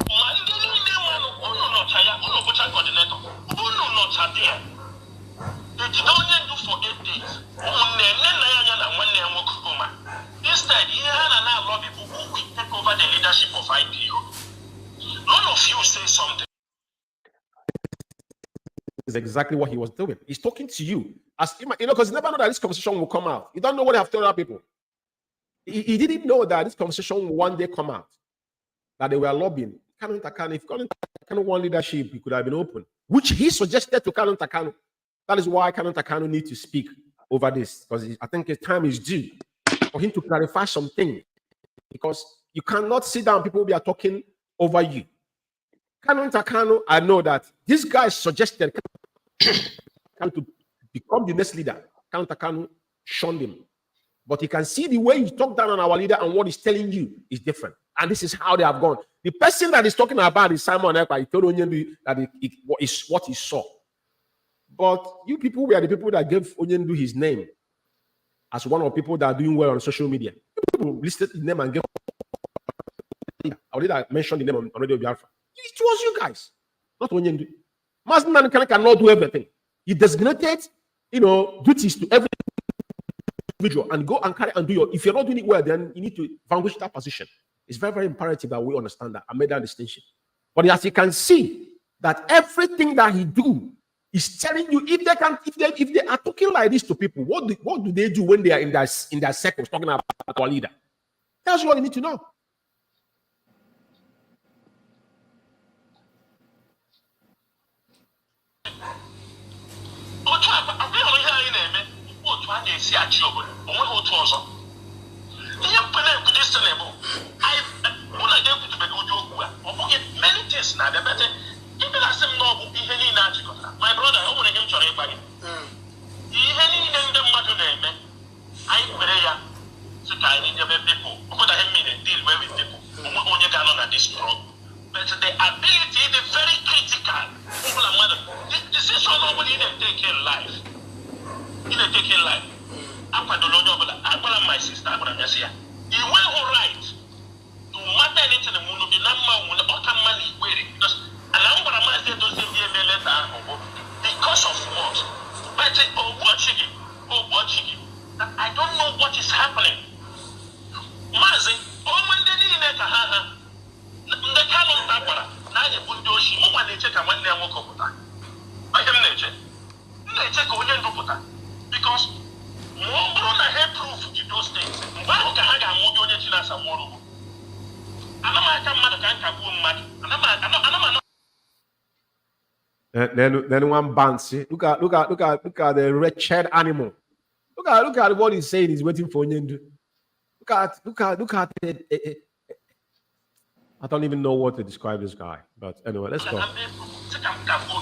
Ma ndị niile mmanụ unu nọcha ya, unu bụcha coordinator. Unu nọcha there. Ejide onye ndu for 8 days. Ụmụnne nne na ya na nwanne ya nwoke koma. Instead, ihe ha na lobby people who will take over the leadership of IPO. None of you say something. Is exactly what he was doing. He's talking to you. As because you never know that this conversation will come out. You don't know what they have told other people. He didn't know that this conversation will one day come out. That they were lobbying. Kanu Takanu, if Kanu Takanu won leadership, he could have been open. Which he suggested to Kanu Takanu. That is why Kanu Takanu needs to speak over this. Because I think his time is due for him to clarify something. Because you cannot sit down, people will be talking over you. Kanu Takanu, I know that this guy suggested Kanu to become the next leader. Kanu Takanu shunned him. But you can see the way he talked down on our leader and what he's telling you is different. And this is how they have gone. The person that is talking about is Simon Ekpa. He told Onyendu that it is what he saw. But you people were the people that gave Onyendu his name as one of the people that are doing well on social media. People listed his name and gave. I already mentioned the name on Radio Biafra. It was you guys, not Onyendu. Mazi Nnamdi Kanu cannot do everything. He designated, duties to every individual and go and carry and do your. If you're not doing it well, then you need to vanquish that position. It's very, very imperative that we understand that. I made that distinction. But as you can see, that everything that he do is telling you if they are talking like this to people, what do they do when they are in their circles talking about our leader? That's what you need to know. Many things now, the better. Even as him know, my brother, I want to give you everybody. Even in the matter, I pray to kind of people. What I mean, deal with people who only can on this strong. But the ability is very critical. The decision nobody there. in a taking life. I'm going to my sister. I'm going to say, you will right to matter anything in the moon, the number will automatically wait. And I'm going to say those because of what? But I don't know what is happening. Mazi, the Kanu Tapara, Naya Bundoshi, Mumma Nature, and one day I woke up. I am nature. Nature going to put that. Because Mobrona had proof in those things. Wahokahaga, Mojonia Chinas and Moro. Anamaka Madakanka woman, Then one bouncy. Look at the wretched animal. Look at what he's saying. He's waiting for Nyendu. Look at it. I don't even know what to describe this guy. But anyway, let's go.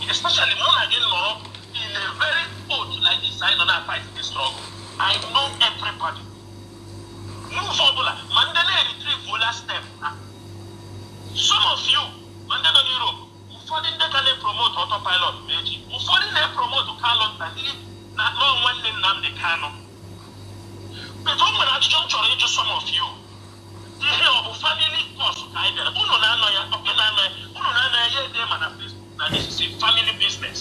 Especially in a very old like this, I don't fight this struggle. I know everybody. Move forward. Mandela retrieve fuller step. Some of you, Mandela Europe, who didn't promote autopilot, who didn't promote Carlos, not one name Nnamdi Kanu. But some of you. Family cost either. This is a family business.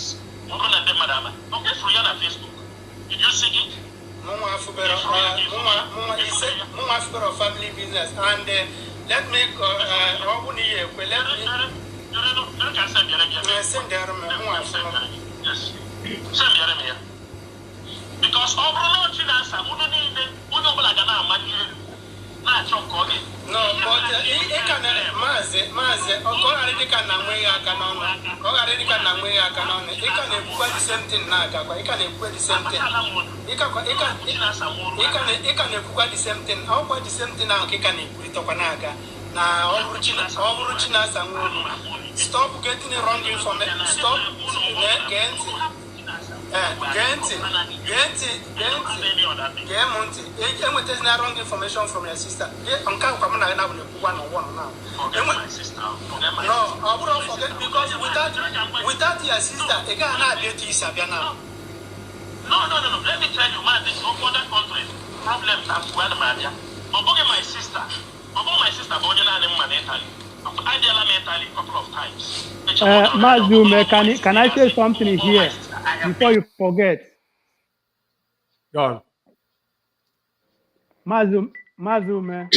Okay, for you on Facebook. Did you see it? Mama family business. And let me because no, but it can Mazi, already can put the same thing now. It can put the same thing. It can put the same thing. How about the same thing now? It can put it up now. Stop getting the wrong information. Stop wrong information from your sister. No, I wouldn't forget because without your sister, again, I get you Sabiana. No. Let me tell you, man, there's no other country problems as well, man. My sister, born in Italy. I did a couple of times. Mazi Umeh, can I say something here before you forget? Go on. Mazi Umeh.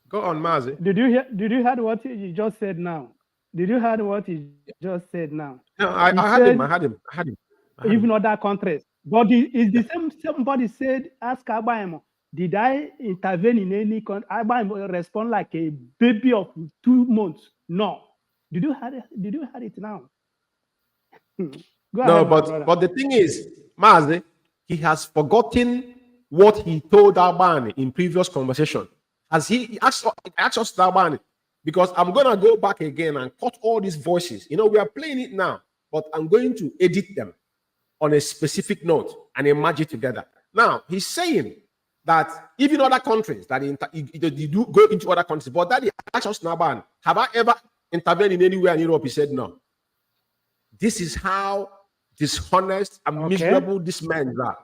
Go on, Mazi. Did you hear what he just said now? Did you hear what he just said now? No, I had him. Even other countries. But it's the same. Somebody said, ask Abaimo, did I intervene in any country? Abaimo respond like a baby of 2 months. No. Did you hear it now? No, but the thing is, Mazi, he has forgotten what he told Albani in previous conversation. As he asked us Albani, because I'm gonna go back again and cut all these voices. We are playing it now, but I'm going to edit them on a specific note and merge it together. Now he's saying that even other countries that you do go into other countries, but that he asked us Albani, have I ever intervened in anywhere in Europe? He said no. This is how dishonest and miserable these men are.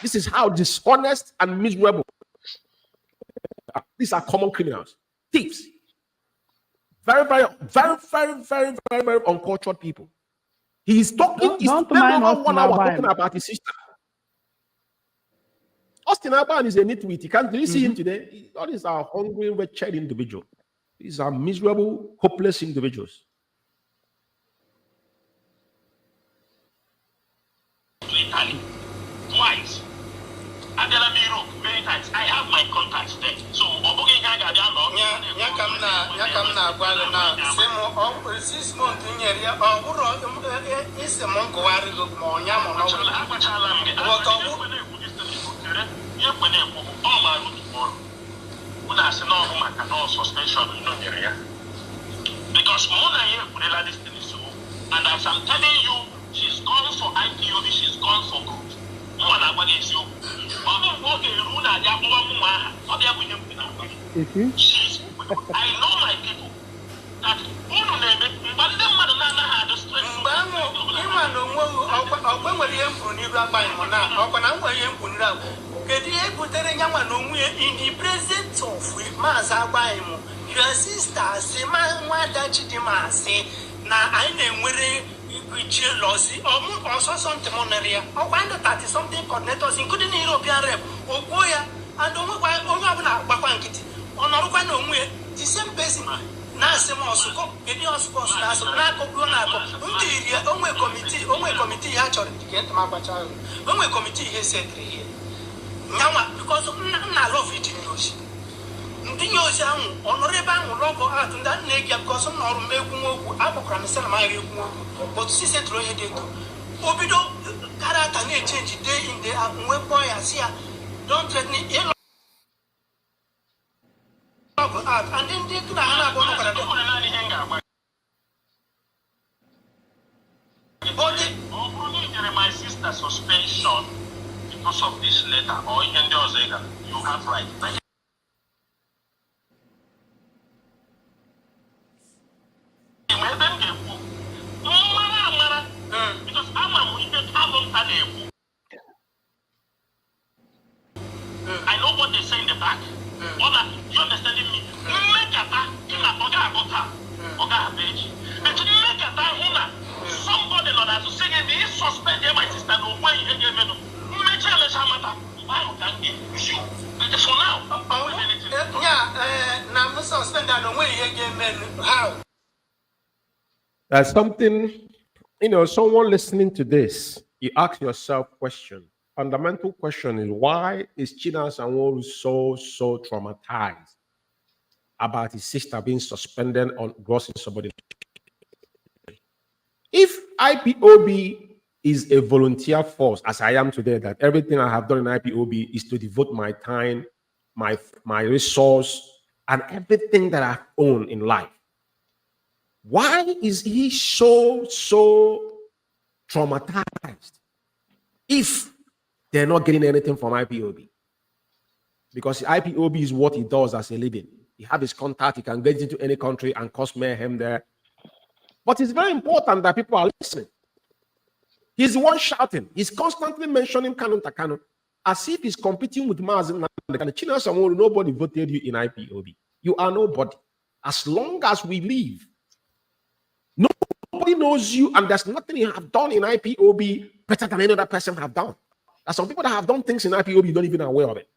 This is how dishonest and miserable. These are common criminals, thieves. Very, very, very, very, very, very, very uncultured people. He's talking. He's over 1 hour talking about his sister. Austin Alban is a nitwit. Did you see him today? All these are hungry, wretched individuals. These are miserable, hopeless individuals. Italy twice. Adelamiru many times. I have my contacts there. So because and as I'm telling you, she's gone for IPOB, she's gone for good. I know my people. That ọkwa nwere ihe mkpụrụ n'iru agbaghị m na ọkwa na nwere ihe mkpụrụ n'iru agba kedu ihe butere ya nwa na onwe ya in the presence of Mazi agbaghị m your sister si nwada Chidimma asị na anyị na-enwere jealousy ọsọsọ ntị m nere ya ọkwa ndị 30 something coordinators including the European rep okwuo ya and onwekwa onye ọbụla gbakwa nkịtị ọ nọrụkwa na onwe ya the same person na-asị m ọsụkọ kedu ọsụkọ ọsụ na-asụ na-akọkwuo na-akọ ndị iri ya onwe kọmitii ha chọrọ dike ntị m agbacha ahụ onwe kọmitii ihe setịrị ihe nyanwa bikọs nna lọv iji nyozi ndị nyozi ahụ ọ nọrọ ebe ahụ lọgọ atụ ndị a na-egi ya bikọs m nọrụ m egwu nwoke akpọkwara m sị na m agha egwu nwoke but si setịrị onye dị eto o bido karata na-echenji day in day out nwe kpọọ ya si ya don't threaten ịlọ out and then ndị na ha na-agba ọnụkwara my sister suspension because of this letter or you have right. Because I know what they say in the back. You understanding me? Make a page. And to make a somebody not to say they suspend my sister no way again. For now, now suspend no way again. How? That's something, someone listening to this, you ask yourself question. Fundamental question is, why is Chinasa Nworu so traumatized about his sister being suspended on gross insubordination? If IPOB is a volunteer force, as I am today, that everything I have done in IPOB is to devote my time, my resource, and everything that I own in life, why is he so traumatized if they're not getting anything from IPOB? Because IPOB is what he does as a living. He has his contact, he can get into any country and cause mayhem there. But it's very important that people are listening. He's the one shouting. He's constantly mentioning Kanu as if he's competing with Mazi Umeh. Nobody voted you in IPOB. You are nobody. As long as we live, nobody knows you, and there's nothing you have done in IPOB better than any other person have done. There's some people that have done things in IPOB, you don't even aware of it.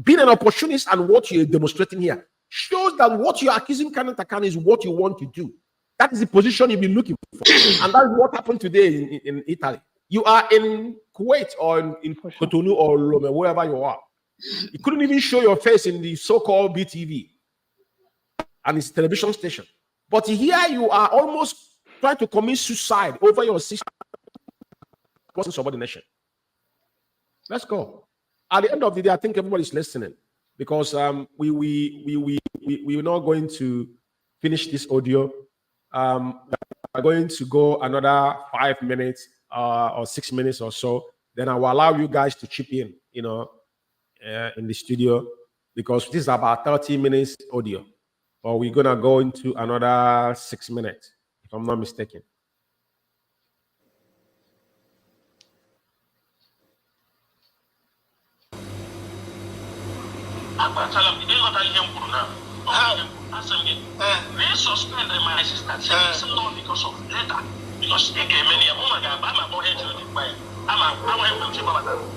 Being an opportunist and what you're demonstrating here shows that what you're accusing Kanu is what you want to do. That is the position you've been looking for. And that's what happened today in Italy. You are in Kuwait or in Cotonou or Lome, wherever you are. You couldn't even show your face in the so-called BTV and its television station. But here you are almost trying to commit suicide over your sister subordination. Let's go. At the end of the day, I think everybody's listening, because we're not going to finish this audio. We're going to go another 5 minutes or 6 minutes or so. Then I will allow you guys to chip in, in the studio, because this is about 30 minutes audio. But we're gonna go into another 6 minutes, if I'm not mistaken. They suspend my sister because of letter. Because they gave many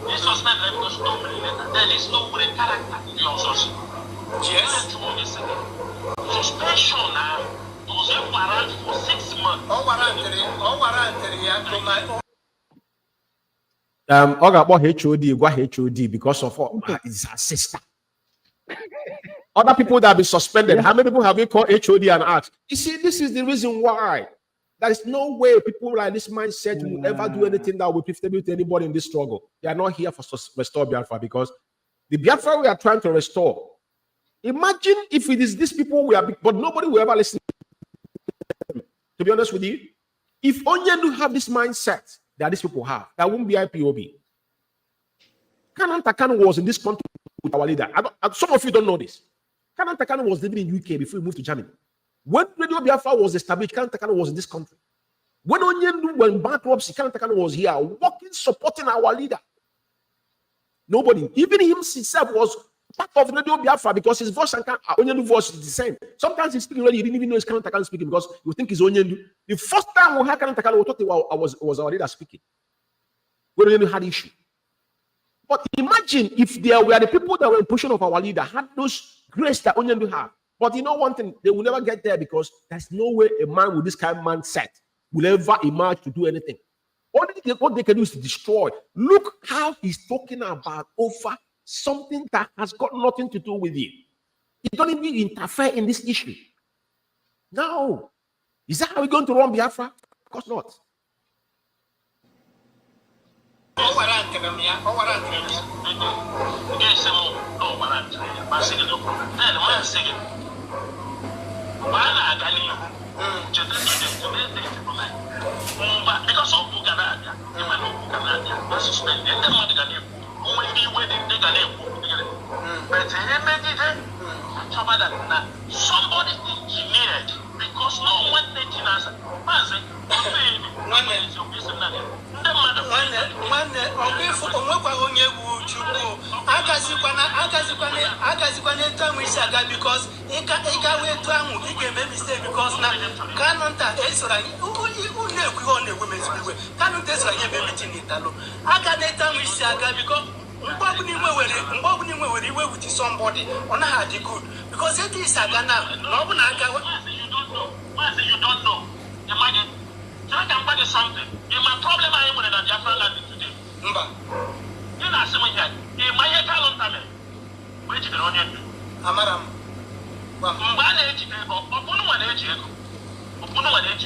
they suspend them because of letter. There is no great character in your source. Yes. Suspension now was a warrant for 6 months. HOD because of it's her sister. Other people that have been suspended, how many people have you called HOD and asked? You see, this is the reason why. There is no way people like this mindset will ever do anything that will profitable to anybody in this struggle. They are not here for restore Biafra, because the Biafra we are trying to restore. Imagine if it is these people we are, but nobody will ever listen. To be honest with you, if only you have this mindset that these people have, that won't be IPOB. Kanu was in this country with our leader. Some of you don't know this. Kanu was living in UK before he moved to Germany. When Radio Biafra was established, Kanu was in this country. When bankruptcy, Kanu was here, walking, supporting our leader. Nobody, even himself was part of Radio Biafra because his voice and Onyendu voice is the same. Sometimes he's speaking already, you didn't even know it's Kanu speaking because you think it's Onyendu. The first time we heard Kanu, we thought it was our leader speaking. We Onyendu had issue. But imagine if there were the people that were in position of our leader had those grace that Onyendu had. But you know one thing, they will never get there because there's no way a man with this kind of mindset will ever emerge to do anything. What they can do is to destroy. Look how he's talking about over something that has got nothing to do with you. He don't even interfere in this issue. No. Is that how we're going to run Biafra? Of course not. Because of Canada, somebody engineered because no one taking us. Because somebody on how they good because it is a Ghana. You don't know. Imagine, I can buy something. In my problem, I am with a Biafra land today. You know, someone here. In my account, which is on you. Amaram. One age, upon one age, upon one age,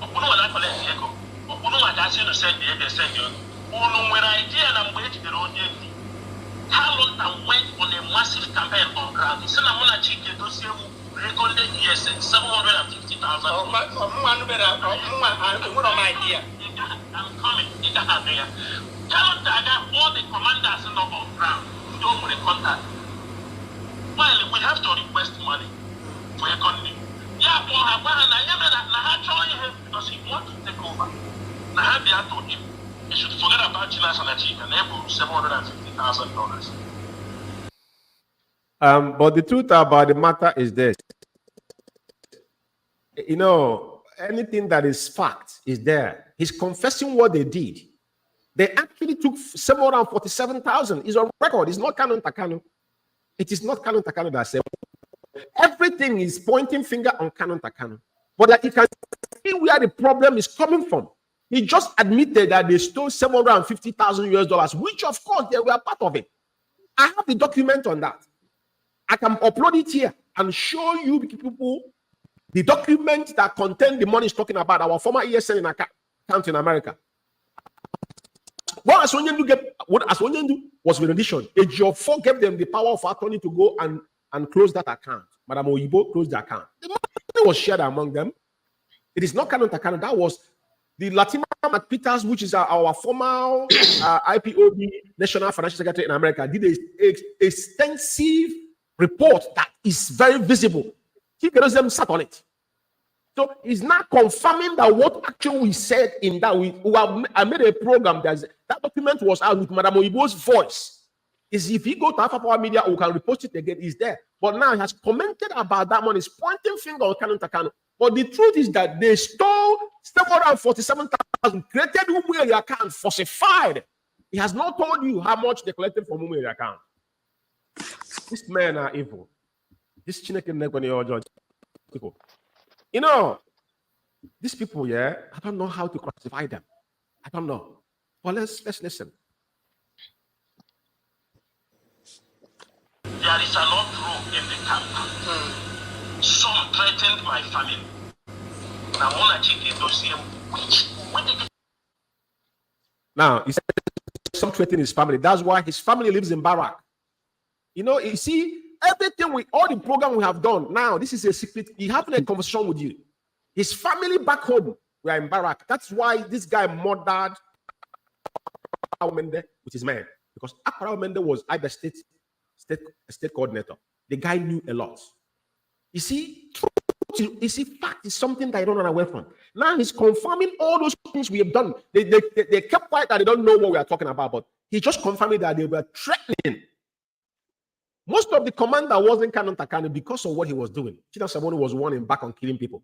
upon one collect echo, upon one that's in the same day, they send you. When idea and I'm waiting to on you. Talent and went on a massive campaign on ground. It's not a chicken to see recorded yes, 750,000. I'm idea. I'm coming. Talent, I got all the commanders on ground. Don't want to contact. Well, we have to request money for economy. Yeah, for Haban, I am not trying him because he wants to take over. Now, I told him. You should forget about Chinas and Achik and able $750,000. But the truth about the matter is this. You know, anything that is fact is there. He's confessing what they did. They actually took 747,000. It's on record. It's not Kanu Takanu. It is not Kanu Takanu that said. Everything is pointing finger on Kanu Takanu. But that you can see where the problem is coming from. He just admitted that they stole $750,000, which of course they were part of it. I have the document on that. I can upload it here and show you people the document that contain the money he's talking about, our former ESN in account in America. What Asonyendu was with addition. AGO4 gave them the power of attorney to go and close that account. Madam Oyibo closed the account. The money was shared among them. It is not Kanu Takanu. That was the Latina McPeters, which is our former IPOB National Financial Secretary in America, did an extensive report that is very visible. He sat on it. So he's not confirming that what actually we said in that I made a program that document was out with Madam Oyibo's voice. Is if you go to Alpha Power Media, we can repost it again. It's there. But now he has commented about that money. He's pointing finger on Kanu Takanu. But the truth is that they stole 747,000, created Umueri account, falsified. He has not told you how much they collected from Umueri account. These men are evil. This people. You know, these people, yeah, I don't know how to classify them. I don't know. But let's listen. There is an uproar in the camp. Some threatened my family. Now, he said some threatening his family. That's why his family lives in Barak. You know, you see, everything all the program we have done, now, this is a secret. He having a conversation with you. His family back home were in Barak. That's why this guy murdered Mende with his man. Because Mende was either state coordinator. The guy knew a lot. You see, You see, fact is something that you don't run away from. Now he's confirming all those things we have done. They kept quiet that they don't know what we are talking about, but he just confirming that they were threatening. Most of the commander wasn't Kanu because of what he was doing. China Samoni was warning back on killing people.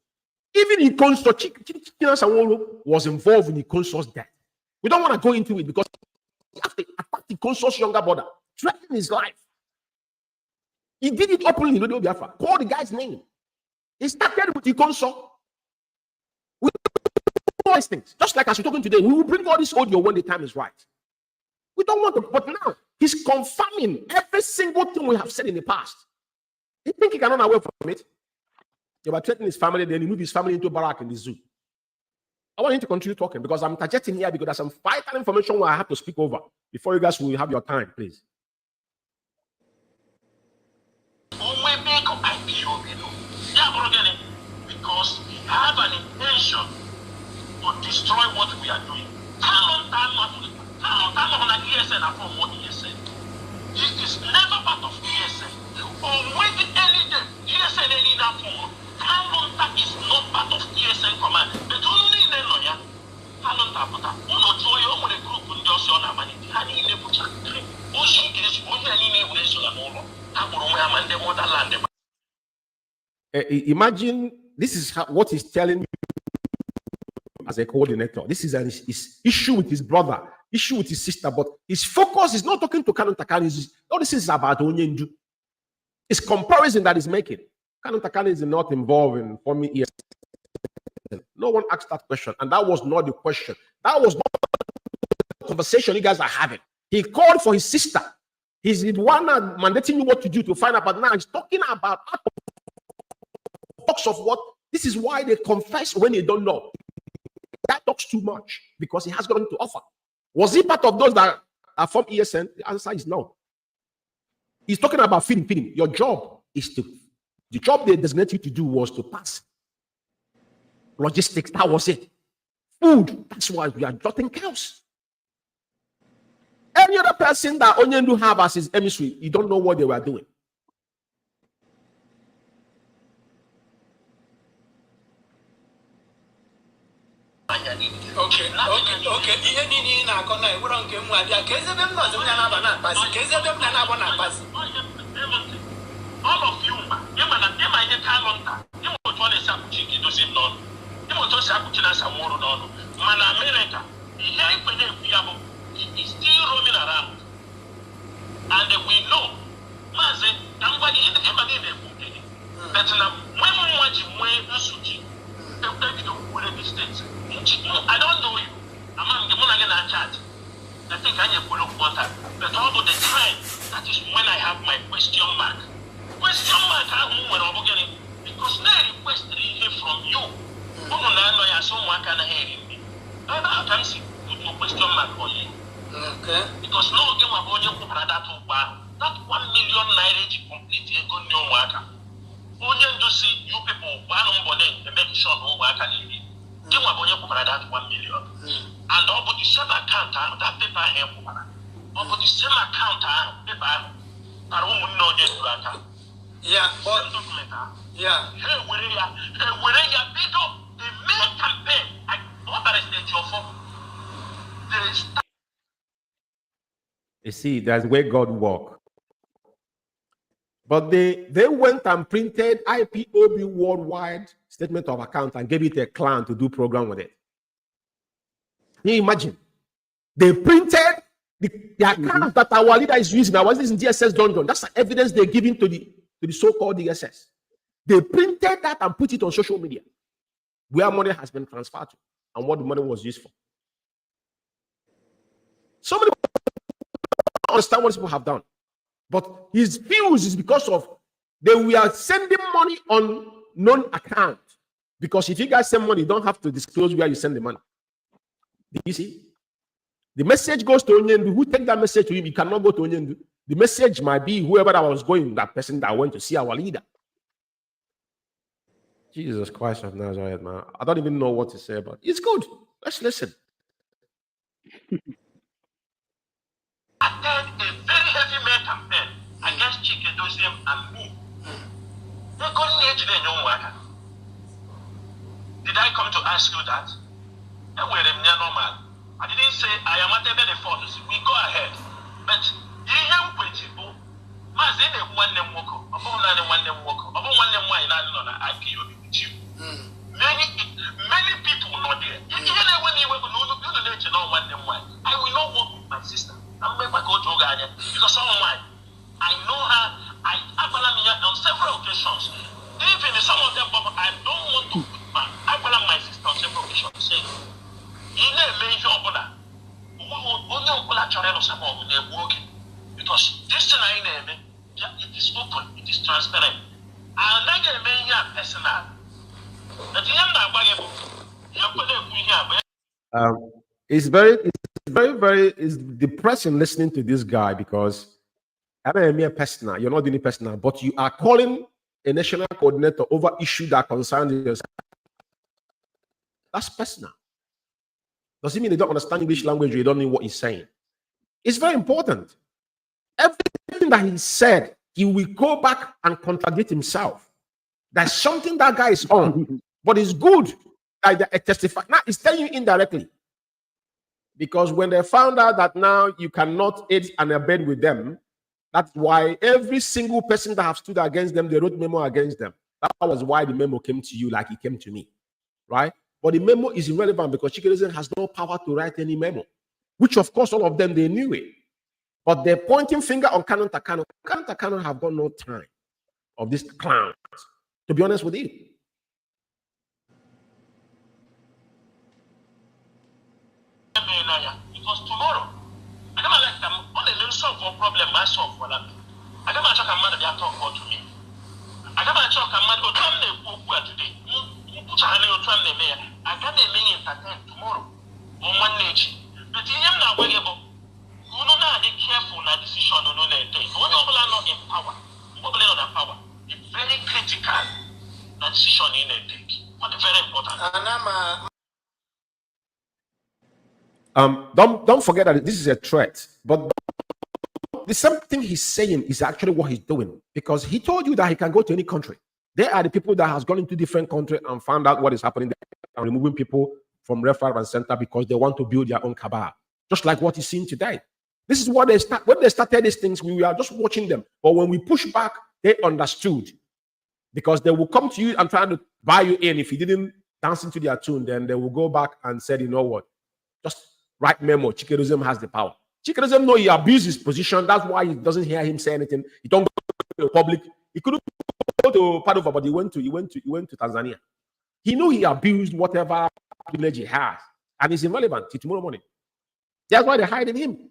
Even Ikonso, China Samoni was involved in Ikonso's death. We don't want to go into it because he attacked Ikonso's younger brother, threatening his life. He did it openly in Biafra. Call the guy's name. He started with Ikonso. We do all these things. Just like as we're talking today, we will bring all this audio when the time is right. We don't want to, but now he's confirming every single thing we have said in the past. You think he can run away from it? He was threatening his family, then he moved his family into a barrack in the zoo. I want him to continue talking because I'm targeting here because there's some vital information where I have to speak over before you guys will have your time, please. Because we have an intention to destroy what we are doing. He is never part of ESN. Or maybe any day, ESN any that form. Talonta is not part of ESN command. But only in the lawyer, Talonta, but uno joy on the group in the ocean of humanity. Honey, in the butcher. Ocean is only an nation of all. I'm the motherland. Imagine this is what he's telling me as a coordinator. This is an issue with his brother, issue with his sister, but his focus is not talking to Kanu Takani. All this is about Onyendu. It's comparison that he's making. Kanu Takani is not involved in forming ESN. No one asked that question, and that was not the question. That was not the conversation you guys are having. He called for his sister. He's the one mandating you what to do to find out, but now he's talking about talks of what this is why they confess when they don't know. That talks too much because he has nothing to offer. Was he part of those that are from ESN? The answer is no. He's talking about feeding. Your job is the job they designated you to do was to pass. Logistics, that was it. Food, that's why we are jotting cows. Any other person that Onyendu have as his emissary, you don't know what they were doing. Okay. Ihe niile na-akọ na ewere nke mwa bịa ka eze be m nọzi na aba na akpasi ka eze be m na aba na akpasi. All of you, ịma ihe Talonta, ịma otu ọ na-esi akpuchi nke dozi m n'ọnụ, ịma otu o si akpuchi na Samoro n'ọnụ, mana America, ihe ikpe na-ekwu ya bụ he is still roaming around, and we know maazị ka m gwa gị ịma gị na-ekwu nke gị but na nwe mụnwa ji nwee nsuchi ebido kwukwere the state. I don't know you. I'm the one again at chat. I think I need to look water. But all the time, that is when I have my question mark. Question mark, because now I request to hear from you. I can see no question mark on you. Okay. Because no game of that 1 million naira to complete a good new worker. Only to see you people one on the make sure no worker need it. Give that 1 million. And over the same account, that paper here, over the same account, paper, I don't know this account. Yeah, but yeah. Hey, where you pick up the main campaign, and what is the job for? You see, that's where God works. But they went and printed IPOB worldwide statement of account and gave it a client to do program with it. Can you imagine? They printed the account that our leader is using. I was in DSS dungeon. That's the evidence they're giving to the so-called DSS. They printed that and put it on social media, where money has been transferred to and what the money was used for. So many people don't understand what people have done. But his views is because of they were sending money on known account. Because if you guys send money, you don't have to disclose where you send the money. Do you see? The message goes to Onyendu. Who take that message to him? You cannot go to Onyendu. The message might be whoever that was going, that person that went to see our leader. Jesus Christ of Nazareth, man. I don't even know what to say, but it's good. Let's listen. Attend a very heavy mail campaign against Chike Doziem and me. They got age they don't work. Did I come to ask you that? Normal. I didn't say I am at the fault. We go ahead. But you young people, Mazi one name work, upon one name work, upon one name why not on IPOB with you. Many people not there. Even when you were know one name why. I will not work with my sister. I'm going to go to Ghana because someone I know her. I on several occasions. Even some of them, I don't want to put my sister on several occasions. Say, in a major order, because this thing I name it is open, it is transparent. I'll not get a man personal. It's very depressing listening to this guy because I don't mean personal. You're not doing it personal, but you are calling a national coordinator over issue that concerns yourself. That's personal. Does it mean they don't understand English language or you don't know what he's saying? It's very important. Everything that he said, he will go back and contradict himself. There's something that guy is on, but it's good that they testify. Now, he's telling you indirectly. Because when they found out that now you cannot aid and abet with them, that's why every single person that have stood against them, they wrote memo against them. That was why the memo came to you like it came to me, right? But the memo is irrelevant because Chikerezen has no power to write any memo, which of course all of them, they knew it. But they're pointing finger on Kanu Takano. Kanu Takano have got no time of this clown, to be honest with you. Because tomorrow, I don't like them only little solve for problem myself for that. I don't talk about they are talking to me. I don't talk about what time they work today. Put a hand on time they may. I got a meeting entertain tomorrow on one age. But you are not available. You know that they careful na decision on their day. When you are not in power, you are not in power. It's very critical na decision in their day. But it's very important. Don't forget that this is a threat, but the same thing he's saying is actually what he's doing, because he told you that he can go to any country. They are the people that has gone into different countries and found out what is happening there and removing people from referral and center because they want to build their own cabal, just like what he's seeing today. This is what they start. When they started these things, we were just watching them, but when we push back, they understood, because they will come to you and try to buy you in. If you didn't dance into their tune, then they will go back and say, you know what, just write memo. Chikerezen has the power. Chikerezen know he abused his position. That's why he doesn't hear him say anything. He don't go to the public. He couldn't go to Padova, but he went to Tanzania. He knew he abused whatever privilege he has, and it's irrelevant till tomorrow morning. That's why they're hiding him.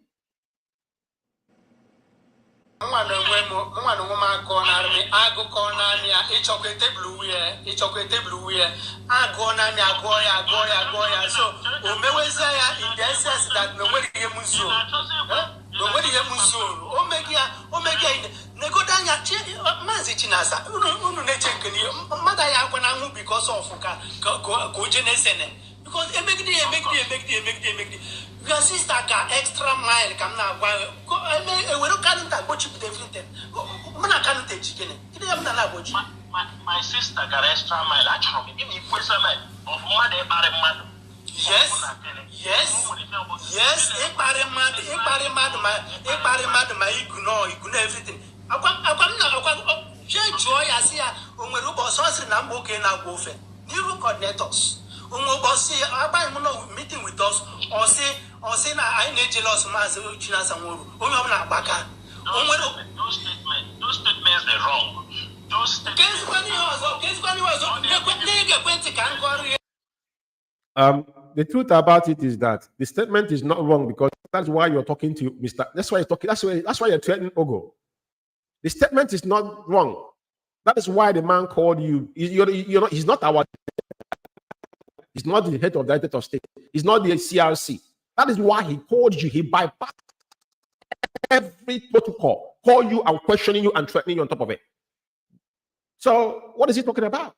Because your sister got extra mile. Come now, we don't can't go cheap everything. My sister got extra mile. Actually, give me extra mile of mother man. Yes. Everything. Joy, I see when we boss us in Amboke now go for new coordinators. Meeting with us or say I need jealous Mazi Umeh. Those statements are wrong. Those statements the truth about it is that the statement is not wrong, because that's why you're talking to Mr. That's why you're talking. That's why you're threatening Ogo. The statement is not wrong. That is why the man called you. He's not our. He's not the head of the United States. He's not the CRC. That is why he called you. He bypassed every protocol, call you and questioning you and threatening you on top of it. So what is he talking about?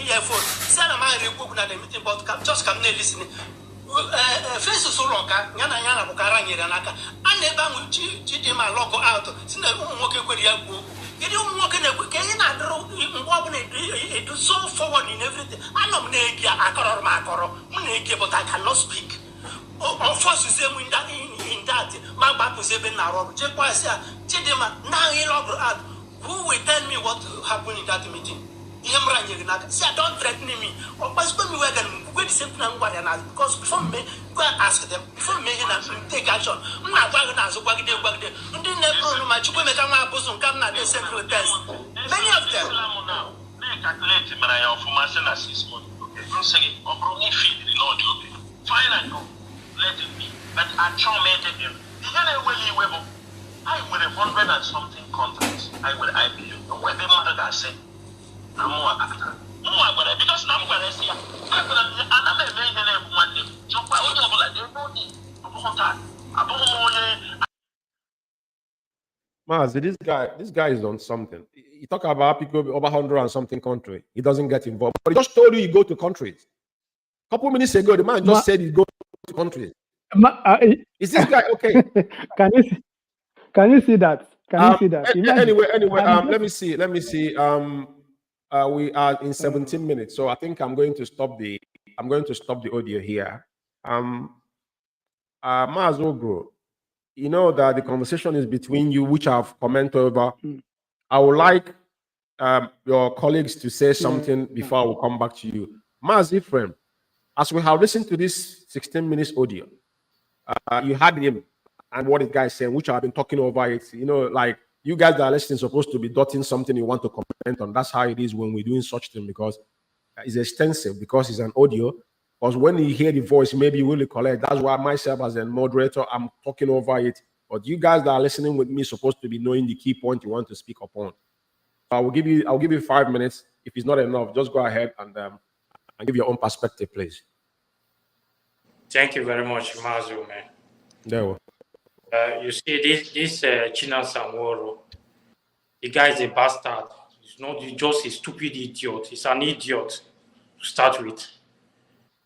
earphone. Say I'm a meeting, but just come listening. Face so long, yana bukara nyiranaka. I never will cheat him a logo out. Since I won't walk with you. You don't walk in a weekend. I don't do so forward in everything. I know Negia, Akoro Makoro, Negia, but I cannot speak. On force is in that. My back was even narrow. Jequasia, Chidima, now he log out. Who will tell me what happened in that meeting? Say, don't threaten me. Or must me with simple and what and because before me, go and ask them, before me and take action. I'm not going to answer what they work there. And then never my children come out, bosom come now, they send to a test. Many of them now, they calculate my information as his money. Okay, don't say, or bring me feed in order. Fine and go, let it be. But I tormented him. I will have 100 and something contracts. I will IPO. The way the mother that said. I'm more actor. Because now I'm going to see. I'm going Mazi, this guy is on something. He talk about people over 100 and something country. He doesn't get involved. But he just told you go to countries. A couple minutes ago, the man just said he go to countries. Is this guy okay? Can you see that? Can you see that? Anyway, let me see. We are in 17 minutes, so I think I'm going to stop the audio here. Mazi Uguru, you know that the conversation is between you, which I've commented over. I would like your colleagues to say something before I will come back to you. Mazi Ephraim, as we have listened to this 16 minutes audio, you had him and what the guy is saying, which I've been talking over it. You know, like you guys that are listening supposed to be dotting something you want to comment on. That's how it is when we're doing such thing, because it's extensive, because it's an audio. Because when you hear the voice, maybe you will collect. That's why myself as a moderator, I'm talking over it. But you guys that are listening with me supposed to be knowing the key point you want to speak upon. So I'll give you 5 minutes. If it's not enough, just go ahead and give your own perspective, please. Thank you very much, Mazi Umeh. There we you see, this Chinan Samworo, the guy is a bastard. He's not just a stupid idiot. He's an idiot to start with.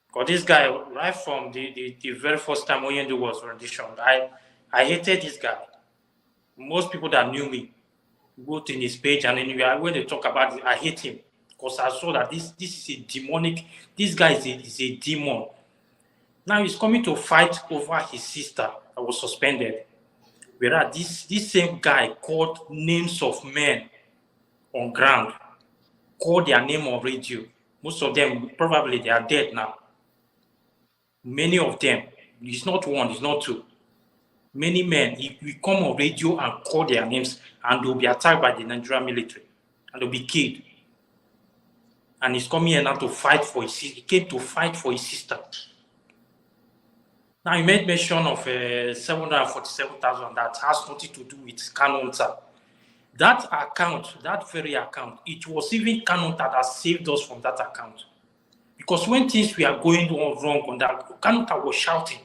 Because this guy, right from the very first time Oyendo was renditioned, I hated this guy. Most people that knew me go to his page, and anyway, when they talk about it, I hate him. Because I saw that this is a demonic, this guy is a demon. Now he's coming to fight over his sister that was suspended. Whereas this same guy called names of men on ground, called their name on radio. Most of them, probably they are dead now. Many of them, it's not one, it's not two. Many men, we come on radio and call their names, and they'll be attacked by the Nigerian military, and they'll be killed. And he's coming here now to fight for his sister. He came to fight for his sister. Now, he made mention of 747,000 that has nothing to do with Kanu. That account, that very account, it was even Kanu that saved us from that account. Because when things were going wrong on that, Kanu was shouting.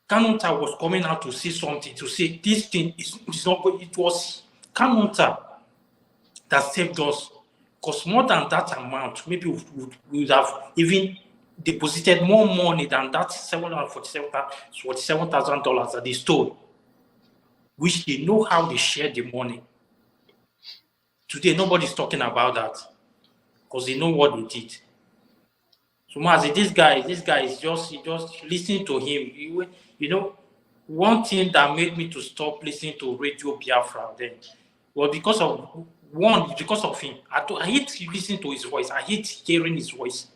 Kanu was coming out to say something, to say this thing is not good. It was Kanu that saved us. Because more than that amount, maybe we would have even deposited more money than that $747,000 that they stole, which they know how they shared the money. Today, nobody's talking about that because they know what they did. So, Mazi, this guy is just listening to him. You know, one thing that made me to stop listening to Radio Biafra then was because of him. I hate listening to his voice. I hate hearing his voice.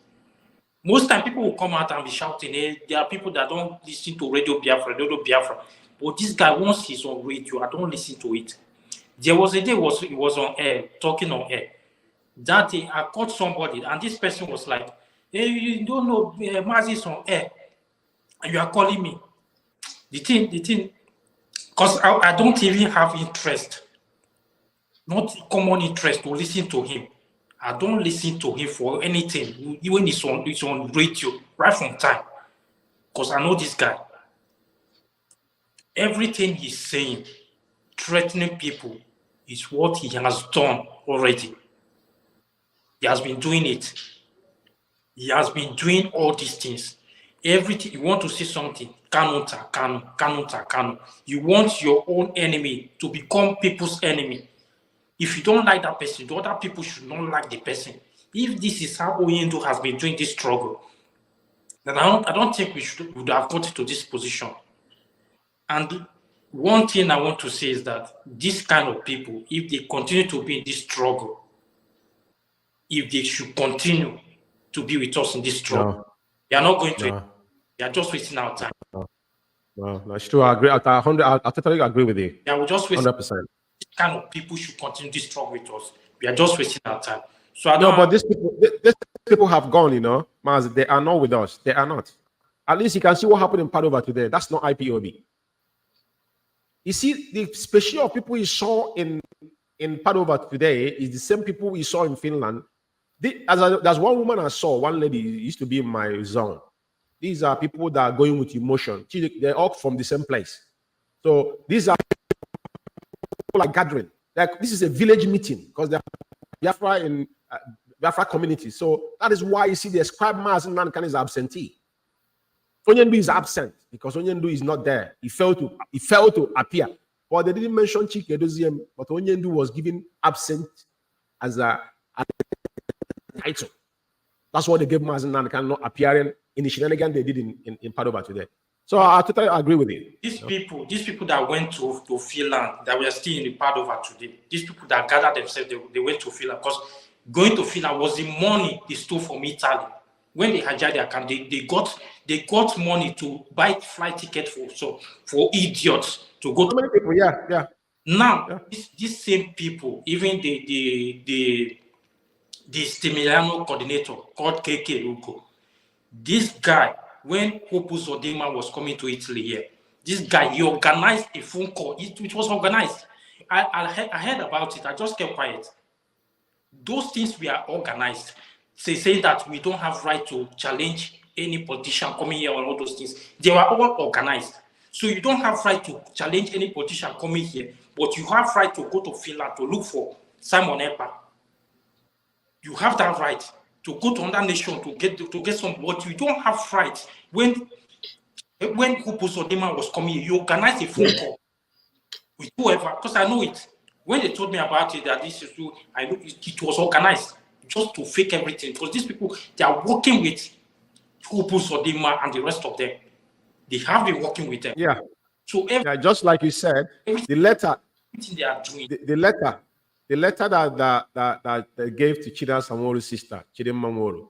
Most time people will come out and be shouting. There are people that don't listen to Radio Biafra, But this guy, once he's on radio, I don't listen to it. There was a day he was on air, talking on air. That day I caught somebody, and this person was like, "Hey, you don't know Mazi is on air, and you are calling me." The thing, because I don't even have interest, not common interest to listen to him. I don't listen to him for anything, even it's on radio, right from time. Because I know this guy. Everything he's saying, threatening people, is what he has done already. He has been doing it. He has been doing all these things. Everything you want to see something, Kanu. You want your own enemy to become people's enemy. If you don't like that person, the other people should not like the person. If this is how Oyendo has been doing this struggle, then I don't think we would have got to this position. And one thing I want to say is that this kind of people, if they continue to be in this struggle, if they should continue to be with us in this struggle, they are not going to. They are just wasting our time. No, it's true. I agree. I totally agree with you. Yeah, we just 100%. This kind of people should continue this struggle with us. We are just wasting our time. So I don't. No, but these people have gone. You know, Maz, they are not with us. They are not. At least you can see what happened in Padova today. That's not IPOB. You see, the species of people you saw in Padova today is the same people we saw in Finland. There's one woman I saw, one lady used to be in my zone. These are people that are going with emotion. They're all from the same place. So these are people like gathering. Like this is a village meeting because they're Biafra in Biafra community. So that is why you see the scribe Mazi Umeh is absentee. Onyendu is absent because Onyendu is not there. He failed to appear. But they didn't mention Chike, but Onyendu was given absent as a title. That's what they gave Mazi Umeh not appearing in the shenanigans they did in Padova today. So I totally agree with you. These people that went to Finland, that were still in the Padova today, these people that gathered themselves, they went to Finland because going to Finland was the money they stole from Italy. When they hijacked their account, they got money to buy flight ticket for idiots to go. How many people? Yeah. Now these same people, even the Stimiliano coordinator called Uguru, this guy, when Opus Odema was coming to Italy here, this guy, he organized a phone call. It was organized. I heard about it. I just kept quiet. Those things were organized. Saying that we don't have right to challenge any politician coming here or all those things. They were all organized. So you don't have right to challenge any politician coming here, but you have right to go to Finland to look for Simon Ekpa. You have that right to go to another nation to get some, but you don't have right when Opus Odema was coming here, you organized a phone call with whoever, because I know it. When they told me about it, that this is true, I know it was organized just to fake everything. Because these people, they are working with Opus Odema and the rest of them. They have been working with them. Yeah. So just like you said, the letter, they are doing. The letter that they gave to Chida Samoro's sister, Chidinma Nworo,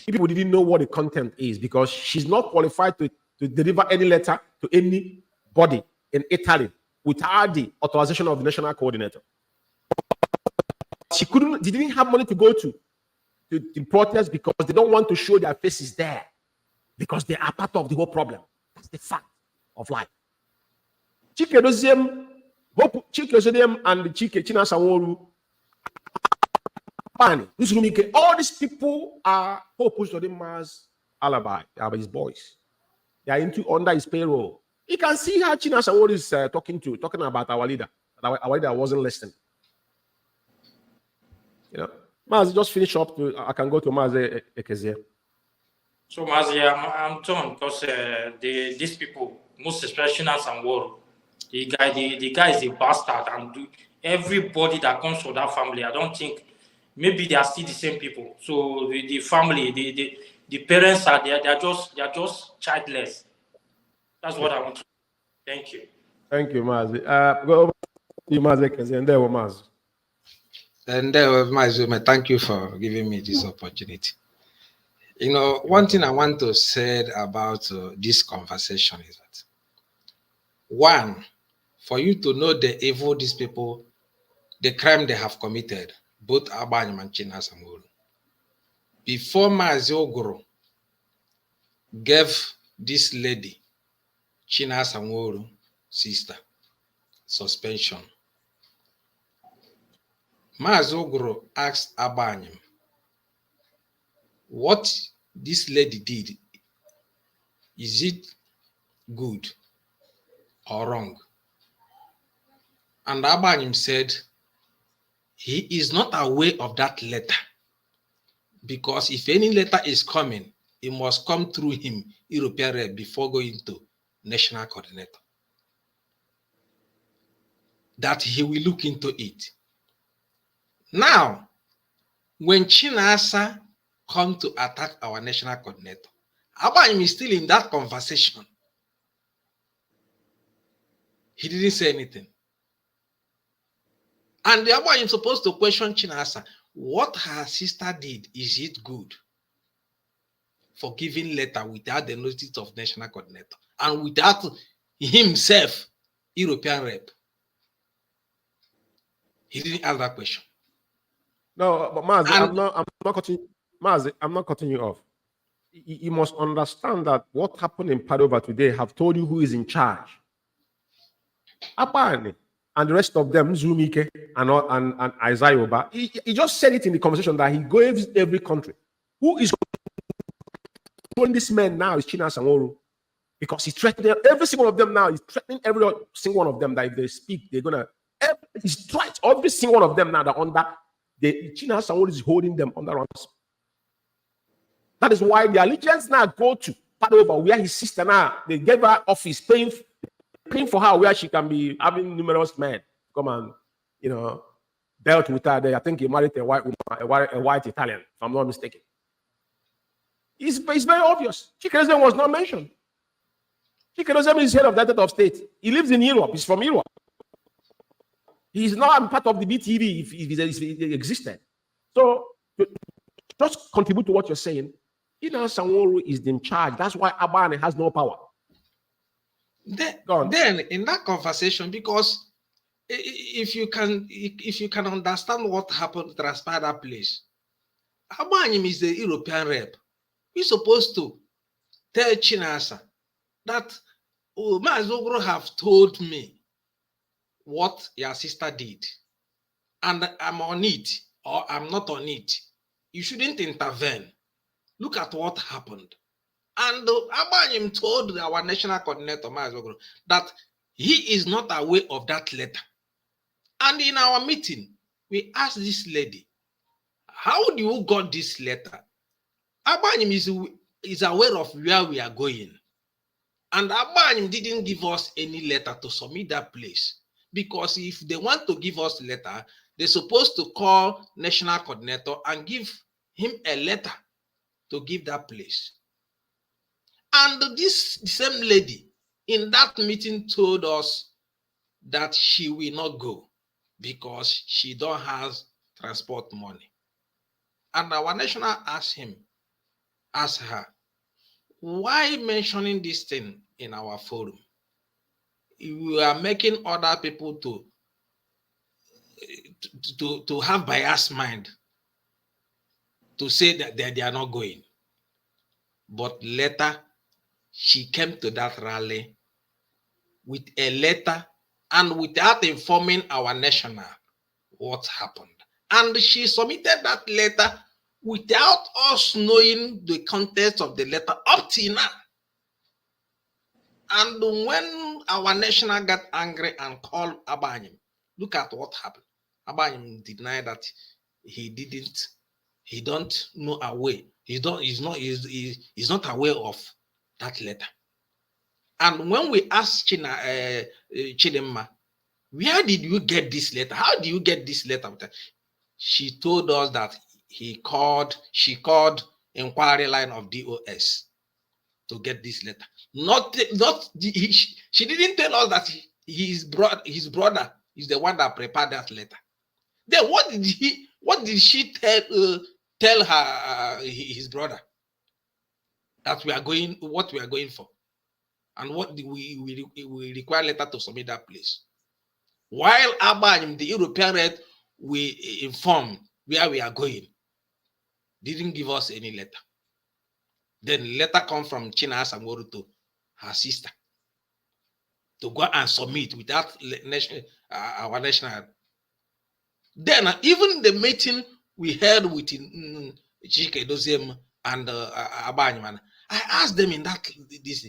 people didn't know what the content is because she's not qualified to deliver any letter to anybody in Italy without the authorization of the national coordinator. She didn't have money to go to protest because they don't want to show their faces there because they are part of the whole problem. That's the fact of life. Chike and China Sanwo-Olu, all these people are Opus Odema's alibi. They are his boys. They are under his payroll. You can see how China Sanwo-Olu is talking about our leader. Our leader wasn't listening. You know, Mazi, just finish up. I can go to Mazi Ekezie. So Mazi, I'm torn because these people, most especially Sanwo-Olu, the guy is a bastard, and everybody that comes from that family, I don't think maybe they are still the same people. So the family, the parents are there. They are just childless. That's what I want to. Thank you. Thank you, Mazi. Go over to Mazi Ekezie, and there was Mazi. And Mazi Umeh, thank you for giving me this opportunity. You know, one thing I want to say about this conversation is that, one, for you to know the evil these people, the crime they have committed, both Abanyam and China Sanwo-Olu, before Mazi Uguru gave this lady, China Sanwo-Olu, sister, suspension, Mazi Uguru asked Abanyam what this lady did. Is it good or wrong? And Abanyam said he is not aware of that letter Because if any letter is coming, it must come through him, European rep, before going to national coordinator. That he will look into it. Now, when Chinasa come to attack our national coordinator, Abraham is still in that conversation. He didn't say anything. And the Abraham is supposed to question Chinasa, what her sister did, is it good? For giving letter without the notice of national coordinator and without himself, European rep. He didn't ask that question. No, but Mazi, I'm not cutting. Mazi, I'm not cutting you off. You must understand that what happened in Padova today have told you who is in charge. Apani and the rest of them, Zumike and Isaiah Oba, he just said it in the conversation that he goes every country. Who is controlling this man now is China Sanworu, because he's threatening every single one of them now. He's threatening every single one of them that if they speak, they're gonna. He's threatening every single one of them now that under the China Sanworu is holding them under ransom. That is why the allegiance now go to Padova, where his sister now they gave her office, paying for her where she can be having numerous men come and dealt with her there. I think he married a white woman, a white Italian, if I'm not mistaken. It's very obvious. Chikereze was not mentioned. Chikereze is head of that of state. He lives in Europe. He's from Europe. He's not part of the BTV if it existed. So just contribute to what you're saying. Ina Sanworu is in charge. That's why Abane has no power. Then in that conversation, because if you can understand what happened, transpired that place, Abane is the European rep. He's supposed to tell Chinasa that Mazi Uguru have told me what your sister did, and I'm on it or I'm not on it. You shouldn't intervene. Look at what happened. And Abraham told our national coordinator, Mazi Uguru, that he is not aware of that letter. And in our meeting, we asked this lady, how do you got this letter? Abraham is aware of where we are going. And Abraham didn't give us any letter to submit that place. Because if they want to give us a letter, they're supposed to call national coordinator and give him a letter to give that place. And this same lady in that meeting told us that she will not go because she don't have transport money. And our national asked her, why mentioning this thing in our forum? We are making other people to have biased mind to say that they are not going. But later, she came to that rally with a letter and without informing our national what happened. And she submitted that letter without us knowing the context of the letter up till now. And when our national got angry and called Abraham, look at what happened. Abraham denied that he don't know away. He's not aware of that letter. And when we asked Chidemma, where did you get this letter? How do you get this letter? She told us that she called inquiry line of DOS to get this letter. She didn't tell us that his brother is the one that prepared that letter. Then what did she tell her his brother? That what we are going for, and what we require letter to submit that place. While Abraham, the European rep, we inform where we are going, didn't give us any letter. Then letter come from China Sanworu to her sister to go and submit without our national. Then even the meeting we held with Chike Doziem and Abanyman, I asked them in that this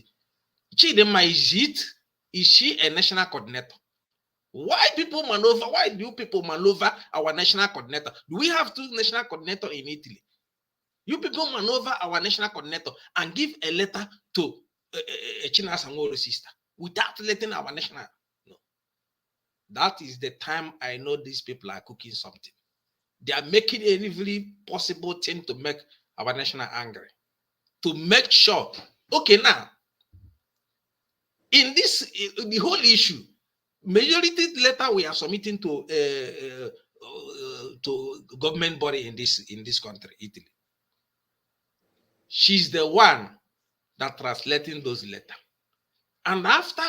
Chidemma, is she a national coordinator? Why do people maneuver our national coordinator? Do we have two national coordinators in Italy? You people maneuver our national coordinator and give a letter to Chinasa Nworo's sister without letting our national know. That is the time I know these people are cooking something. They are making every possible thing to make our national angry. To make sure, okay, now, in this, the whole issue, majority letter we are submitting to government body in this country, Italy. She's the one that translating those letters. And after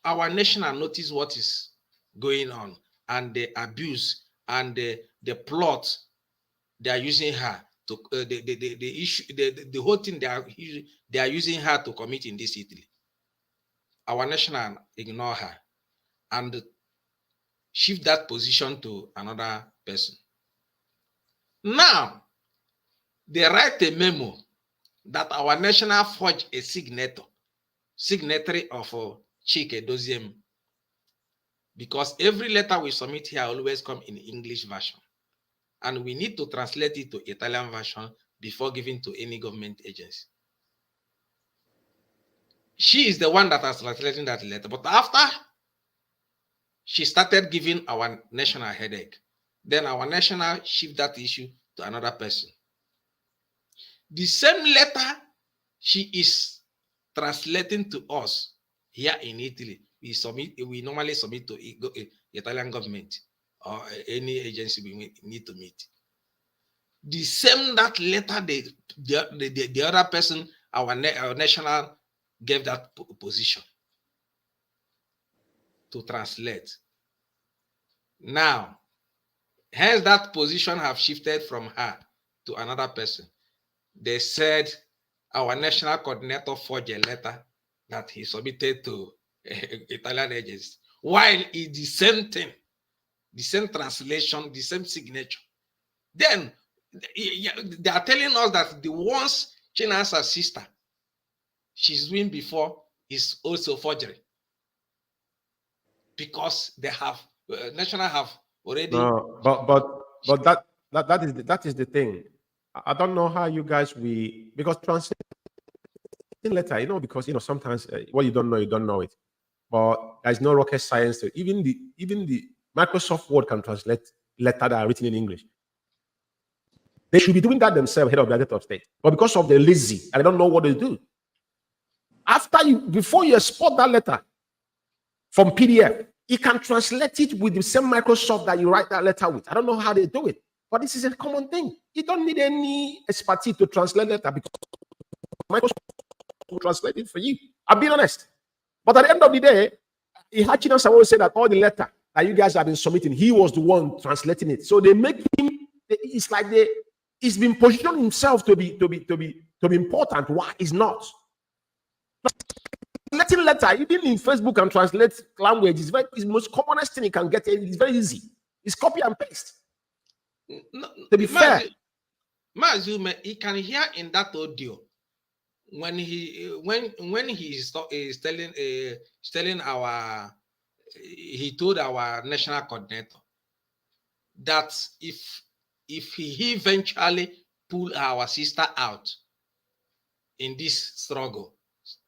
our national notice what is going on and the abuse and the plot they are using her to the issue, the whole thing they are using her to commit in this Italy. Our national ignore her and shift that position to another person. Now, they write a memo that our national forged a signatory of Chike Doziem, because every letter we submit here always come in English version, and we need to translate it to Italian version before giving to any government agency. She is the one that has translated that letter, but after she started giving our national headache, then our national shift that issue to another person. The same letter she is translating to us here in Italy, we normally submit to Italian government or any agency we need to meet. The same that letter the other person, our national gave that position to translate. Now, hence that position have shifted from her to another person. They said our national coordinator forged a letter that he submitted to Italian agency, while it's the same thing, the same translation, the same signature. Then they are telling us that the ones Chinasa's sister she's doing before is also forgery, because they have national have already. No, but that is the thing. I don't know how you guys because translating letter, because sometimes what you don't know it. But there's no rocket science. Even the Microsoft Word can translate letter that are written in English. They should be doing that themselves, head of the Head of State. But because of the lazy, I don't know what they do. Before you export that letter from PDF, you can translate it with the same Microsoft that you write that letter with. I don't know how they do it, but this is a common thing. You don't need any expertise to translate letter because Microsoft will translate it for you. I'll be honest. But at the end of the day, Ihachina Sawo said that all the letter that you guys have been submitting, he was the one translating it. So they make him. It's like he's been positioning himself to be important. Why is not? Translating letter, even in Facebook and translate language is the most commonest thing you can get. It's very easy. It's copy and paste. No, to be fair, Mazi Umeh, he can hear in that audio when he is telling he told our national coordinator that if he eventually pull our sister out in this struggle,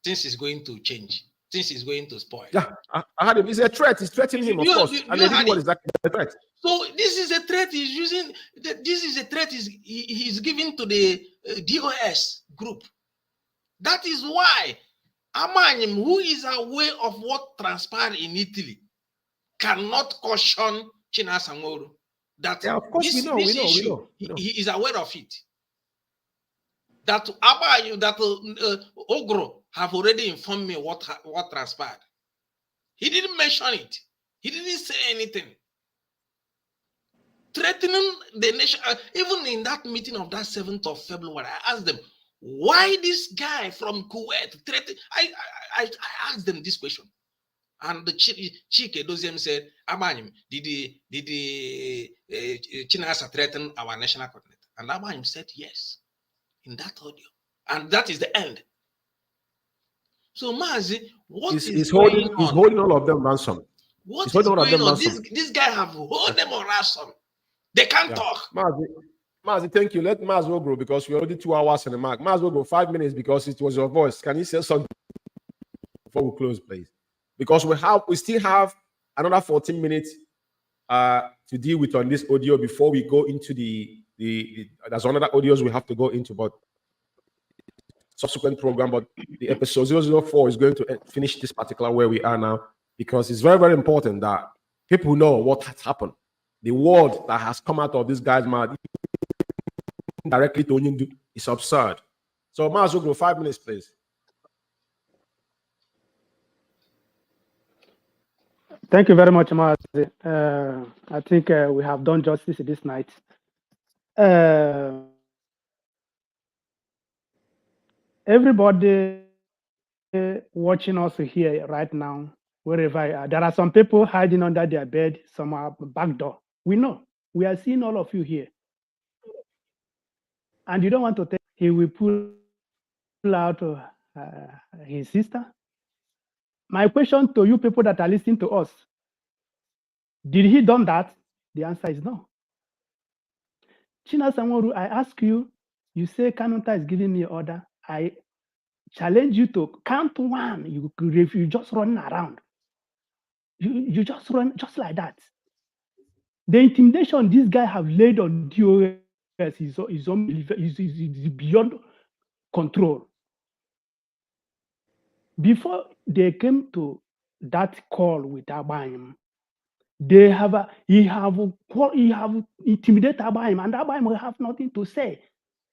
things is going to change. Things is going to spoil. Yeah, I had him. It's a threat. He's threatening him, of course. What is that threat? So this is a threat he's using. This is a threat he's giving to the DOS group. That is why Amanyim, who is aware of what transpired in Italy, cannot caution Chinasa Nworo that of course we know. He is aware of it. That Uguru have already informed me what transpired. He didn't mention it. He didn't say anything. Threatening the nation. Even in that meeting of that 7th of February, I asked them, why this guy from Kuwait threatened? I asked them this question. And the Chike Doziem said, Abanyim, did the Chinasa threaten our national coordinator? And Abanyim said yes, in that audio. And that is the end. So Mazi, he's holding all of them ransom. What is going on? This guy have hold them on ransom. They can't talk. Mazi, thank you. Let Mazi go because we're already 2 hours in the mark. Mazi go 5 minutes because it was your voice. Can you say something before we close, please? Because we still have another 14 minutes to deal with on this audio before we go into the there's another audios we have to go into, but subsequent program. But the episode 004 is going to finish this particular where we are now, because it's very, very important that people know what has happened. The word that has come out of this guy's mouth directly to Onyindu is absurd. So Mazi, 5 minutes, please. Thank you very much, Mazi. I think we have done justice this night. Everybody watching us here right now, wherever you are, there are some people hiding under their bed, some are back door. We know. We are seeing all of you here. And you don't want to think he will pull out his sister? My question to you people that are listening to us, did he done that? The answer is no. China Sanworu, I ask you, you say Kanu is giving me order. I challenge you to count one. You just run around. You just run just like that. The intimidation this guy have laid on DOS is beyond control. Before they came to that call with Abayim, he have intimidated Abayim, and Abayim will have nothing to say.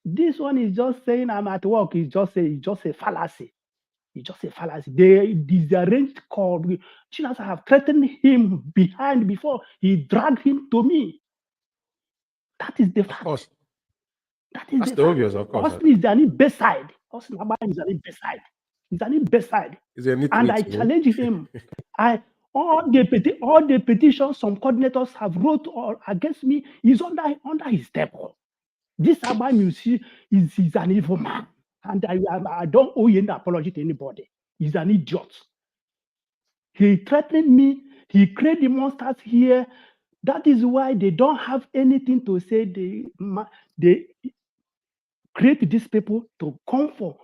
This one is just saying I'm at work. It's just a fallacy. It's just a fallacy. They disarranged call. Chinas have threatened him behind before he dragged him to me. That is the fact. Of course. That's the obvious, of course. Austin is an bedside. Austin Abayim is an bedside. He's an bedside. And I challenge him. All the petitions some coordinators have wrote against me is under his table. This Abayim, you see, is an evil man. And I don't owe any apology to anybody. He's an idiot. He threatened me. He created the monsters here. That is why they don't have anything to say. They create these people to come for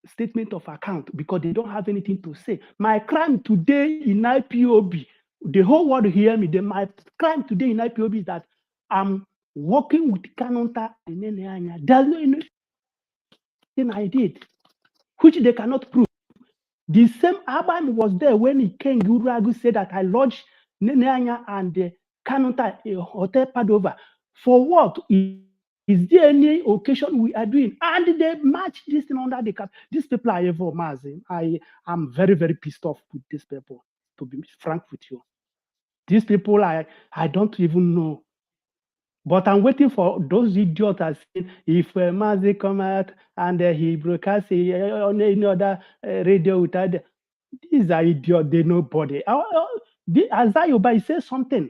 statement of account because they don't have anything to say. My crime today in IPOB, the whole world hear me. My crime today in IPOB is that I'm working with Kanonta and Neneanya. There's no anything I did, which they cannot prove. The same Abayim was there when he came. Uguru said that I lodged Neneanya and Kanonta Hotel Padova. For what? Is there any occasion we are doing? And they match this thing under the cap. These people are evil, Mazi. I am very, very pissed off with these people, to be frank with you. These people, I don't even know. But I'm waiting for those idiots that say, if Mazi come out and he broadcasts on any other radio without these are idiots, they nobody. Azayoba, he says something.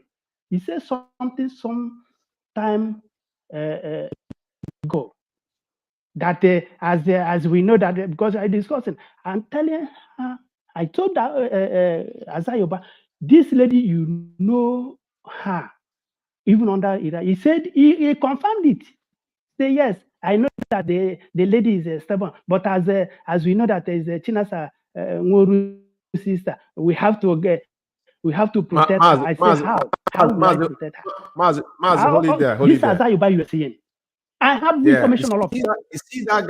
He says something sometime ago. That as we know that because I discussed it, I'm telling her, I told Azayoba, this lady, you know her. Even under Ira, he said he confirmed it. Say yes, I know that the lady is stubborn, but as we know that there is a Chinasa Nworu sister, we have to protect her. I say how? How do I protect her? Mazi, hold it there. Hold this it there. Azayoba you are saying. I have the information all of you see that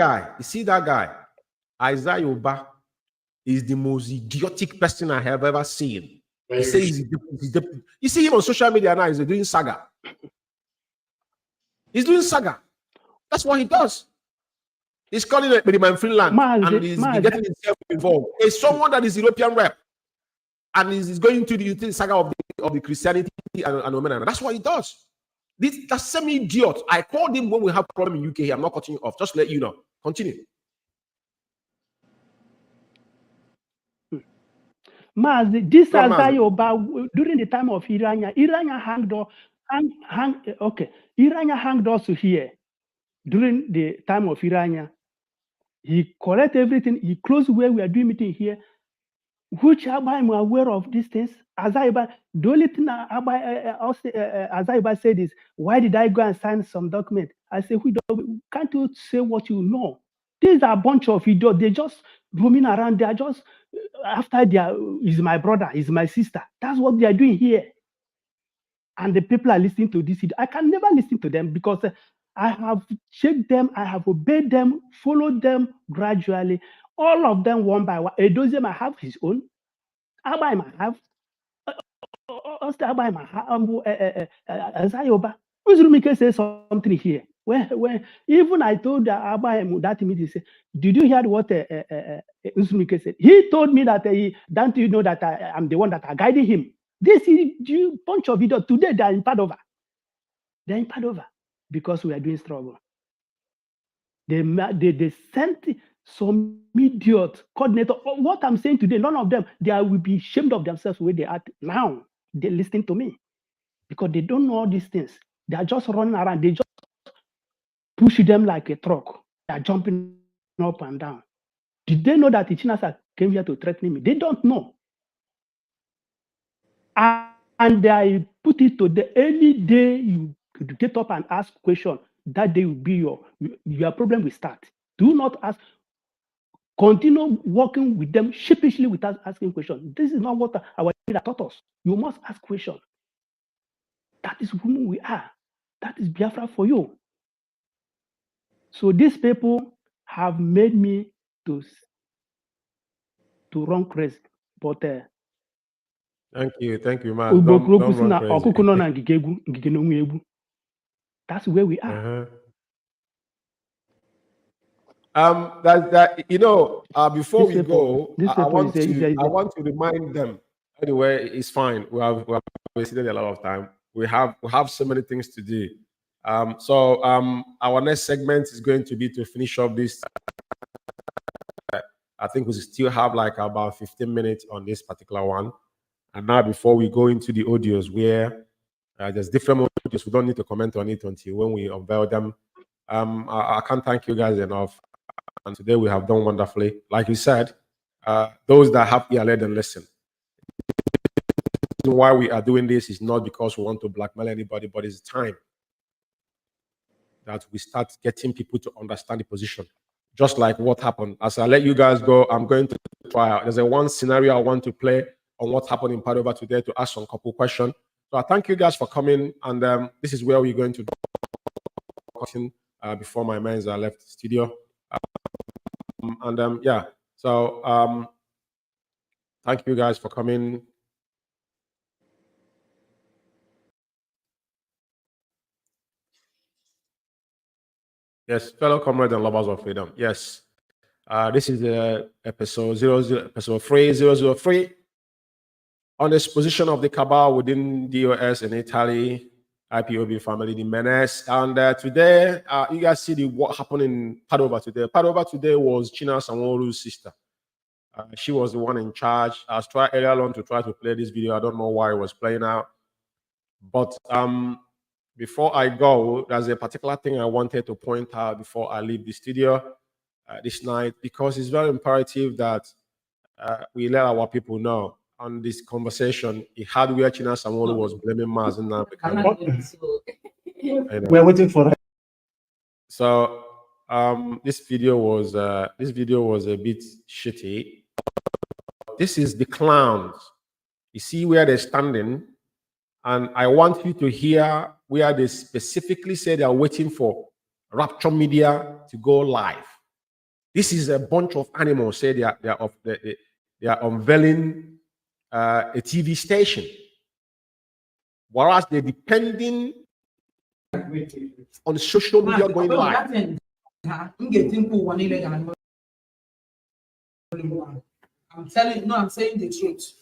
guy. Azayoba is the most idiotic person I have ever seen. He says you see him on social media now, he's doing saga. He's doing saga. That's what he does. He's calling it Bidiman Finland and he's getting himself involved. It's someone that is European rep and he's going to the saga of the Christianity and that's what he does. That same idiot. I called him when we have problem in UK. I'm not cutting you off. Just to let you know. Continue. Mazi, this Azayoba during the time of Iranya Iranya hanged us here during the time of Iranya. He corrected everything. He closed where we are doing meeting here. Which I'm aware of these things. Azaiba, the only thing Azaiba said is, why did I go and sign some document? I say, can't you say what you know? These are a bunch of idiots. They just roaming around. They are just after is my brother, is my sister. That's what they are doing here. And the people are listening to this. I can never listen to them because I have checked them, I have obeyed them, followed them gradually. All of them one by one. Edozie might have his own. Abai might have. Oster Abai might have. Azayoba. Uzurumike says something here. When even I told Abai that meeting, say, did you hear what Uzurumike said? He told me that don't you know that I'm the one that are guiding him. This is bunch of idiots. Today they are in Padova. They're in Padova because we are doing struggle. They sent some idiot coordinator. What I'm saying today, none of them, they will be ashamed of themselves where they are now. They're listening to me because they don't know all these things. They are just running around. They just push them like a truck. They are jumping up and down. Did they know that Ichinasa came here to threaten me? They don't know. And I put it to the any day you get up and ask question, that day will be your problem will start. Do not ask. Continue working with them sheepishly without asking questions. This is not what our leader taught us. You must ask questions. That is who we are. That is Biafra for you. So these people have made me to run crazy. But thank you, man. Don't run crazy. That's where we are. That you know. Before we go, I want to remind them. Anyway, it's fine. We have wasted a lot of time. We have so many things to do. So our next segment is going to be to finish up this. I think we still have like about 15 minutes on this particular one. And now, before we go into the audios, where there's different audios, we don't need to comment on it until when we unveil them. I can't thank you guys enough. And today we have done wonderfully. Like you said, those that have ear, let them listen. The reason why we are doing this is not because we want to blackmail anybody, but it's time that we start getting people to understand the position. Just like what happened. As I let you guys go, I'm going to try. There's one scenario I want to play on what happened in Padova today to ask some couple questions. So I thank you guys for coming. And this is where we're going to do before my men are left the studio. Yeah, so thank you guys for coming. Yes, fellow comrades and lovers of freedom. Yes, this is episode 3003 on the position of the cabal within DOS and Italy, IPOB family, the menace. And today, you guys see what happened in Padova today. Padova today was China Sanwo-Olu's sister. She was the one in charge. I was trying earlier on to try to play this video. I don't know why it was playing out. But before I go, there's a particular thing I wanted to point out before I leave the studio this night, because it's very imperative that we let our people know on this conversation. He had where China Sanwo-Olu was blaming Mazi Umeh. We're waiting for her. So this video was a bit shitty. This is the clowns. You see where they're standing, and I want you to hear where they specifically say they are waiting for Rapture Media to go live. This is a bunch of animals. Say they are unveiling a TV station, whereas they're depending on social media going live. I'm telling you, no, I'm saying the truth.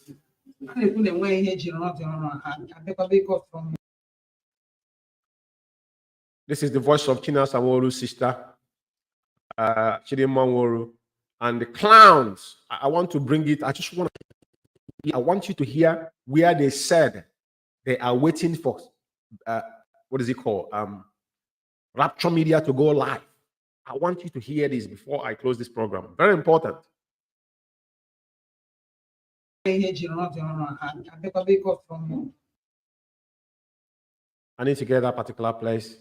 This is the voice of China Sanwo-Olu's sister, Chidinma Nworu, and the clowns. I want to bring it. I want you to hear where they said they are waiting for what is it called? Rapture Media to go live. I want you to hear this before I close this program. Very important. I need to get that particular place.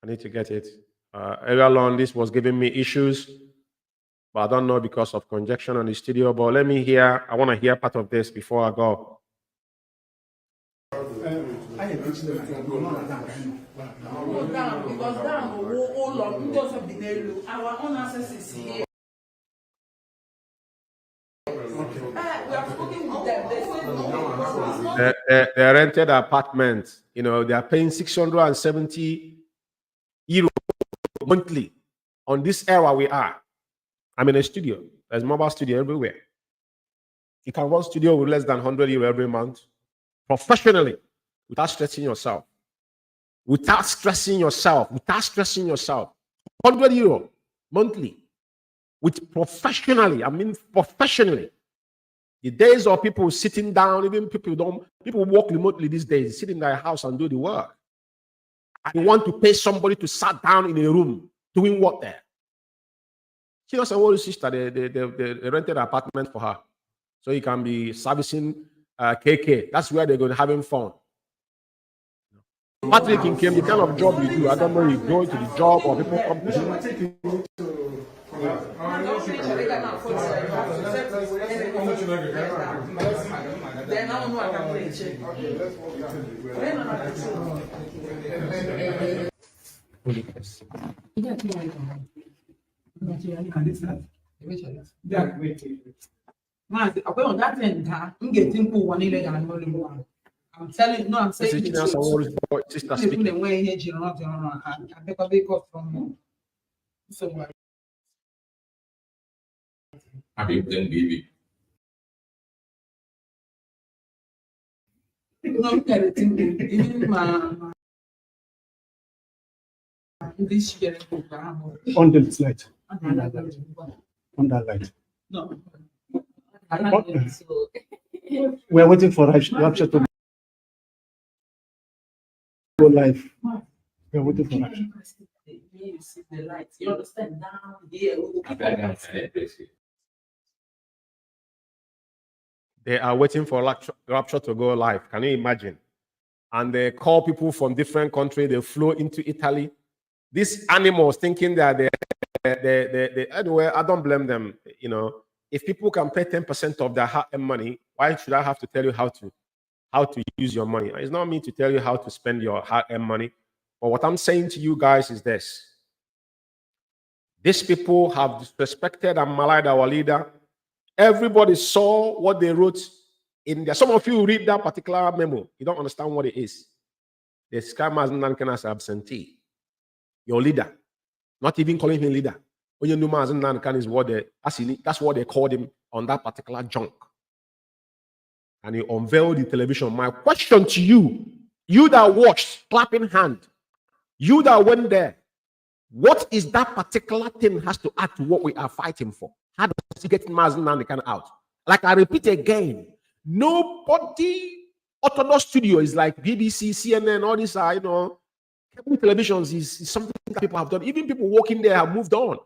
I need to get it. Earlier on, this was giving me issues, but I don't know because of congestion on the studio. But let me hear. I want to hear part of this before I go. Our own access is here. The rented apartment, you know, they are paying 670 euro monthly. On this era we are. I'm in a studio. There's mobile studio everywhere. You can run studio with less than 100 euro every month, professionally, without stressing yourself. Without stressing yourself. 100 euro monthly. With professionally, I mean professionally. The days of people sitting down, even people work remotely these days, sit in their house and do the work. I want to pay somebody to sit down in a room doing what there? She has an older sister, they rented an apartment for her. So he can be servicing KK. That's where they're going to having fun. Patrick came, the kind of job you do, I don't know if you go to the job or people come to you. I'm telling you, no, I'm saying the truth. Baby. No, this year on the slide. On that light. No. We're waiting for Rapture to go live. We're waiting for Rapture. You see the lights. You understand? Down here. They are waiting for Rapture to go live. Can you imagine? And they call people from different countries. They flow into Italy. These animals thinking that they anyway, I don't blame them. You know, if people can pay 10% of their hard-earned money, why should I have to tell you how to use your money? It's not me to tell you how to spend your hard-earned money. But what I'm saying to you guys is this. These people have disrespected and maligned our leader. Everybody saw what they wrote in there. Some of you read that particular memo. You don't understand what it is. The scammers Nnamdi as absentee. Your leader. Not even calling him leader. Nnamdi is what that's what they called him on that particular junk. And he unveiled the television. My question to you, you that watched, clapping hand, you that went there, what is that particular thing has to add to what we are fighting for? How does he get Mazi Umeh out? Like I repeat again, nobody Orthodox studio is like BBC, CNN, all these are, you know, cable televisions is something that people have done. Even people working there have moved on.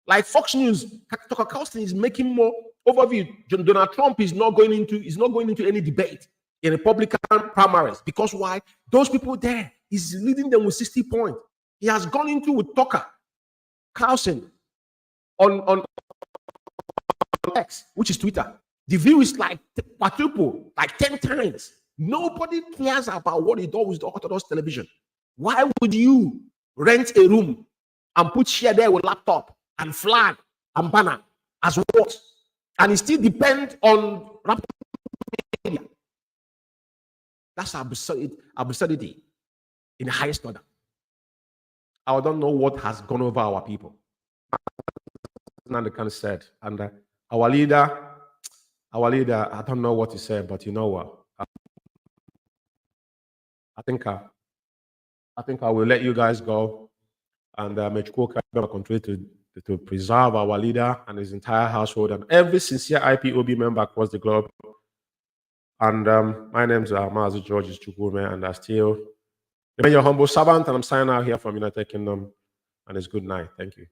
Like Fox News, Tucker Carlson is making more overview. Donald Trump is not going into any debate in Republican primaries because why? Those people there is leading them with 60 points. He has gone into with Tucker Carlson on X, which is Twitter. The view is like quadruple, like 10 times. Nobody cares about what he does with the Orthodox television. Why would you rent a room and put share there with laptop and flag and banner as what? And it still depends on media. That's absurdity in the highest order. I don't know what has gone over our people. Nnamdi said, and our leader, I don't know what he said, but you know what? I think I will let you guys go, and may Chukwunweolu continue to preserve our leader and his entire household and every sincere IPOB member across the globe. And my name is Mazi Umeh, and I still remain your humble servant, and I'm signing out here from United Kingdom. And it's good night. Thank you.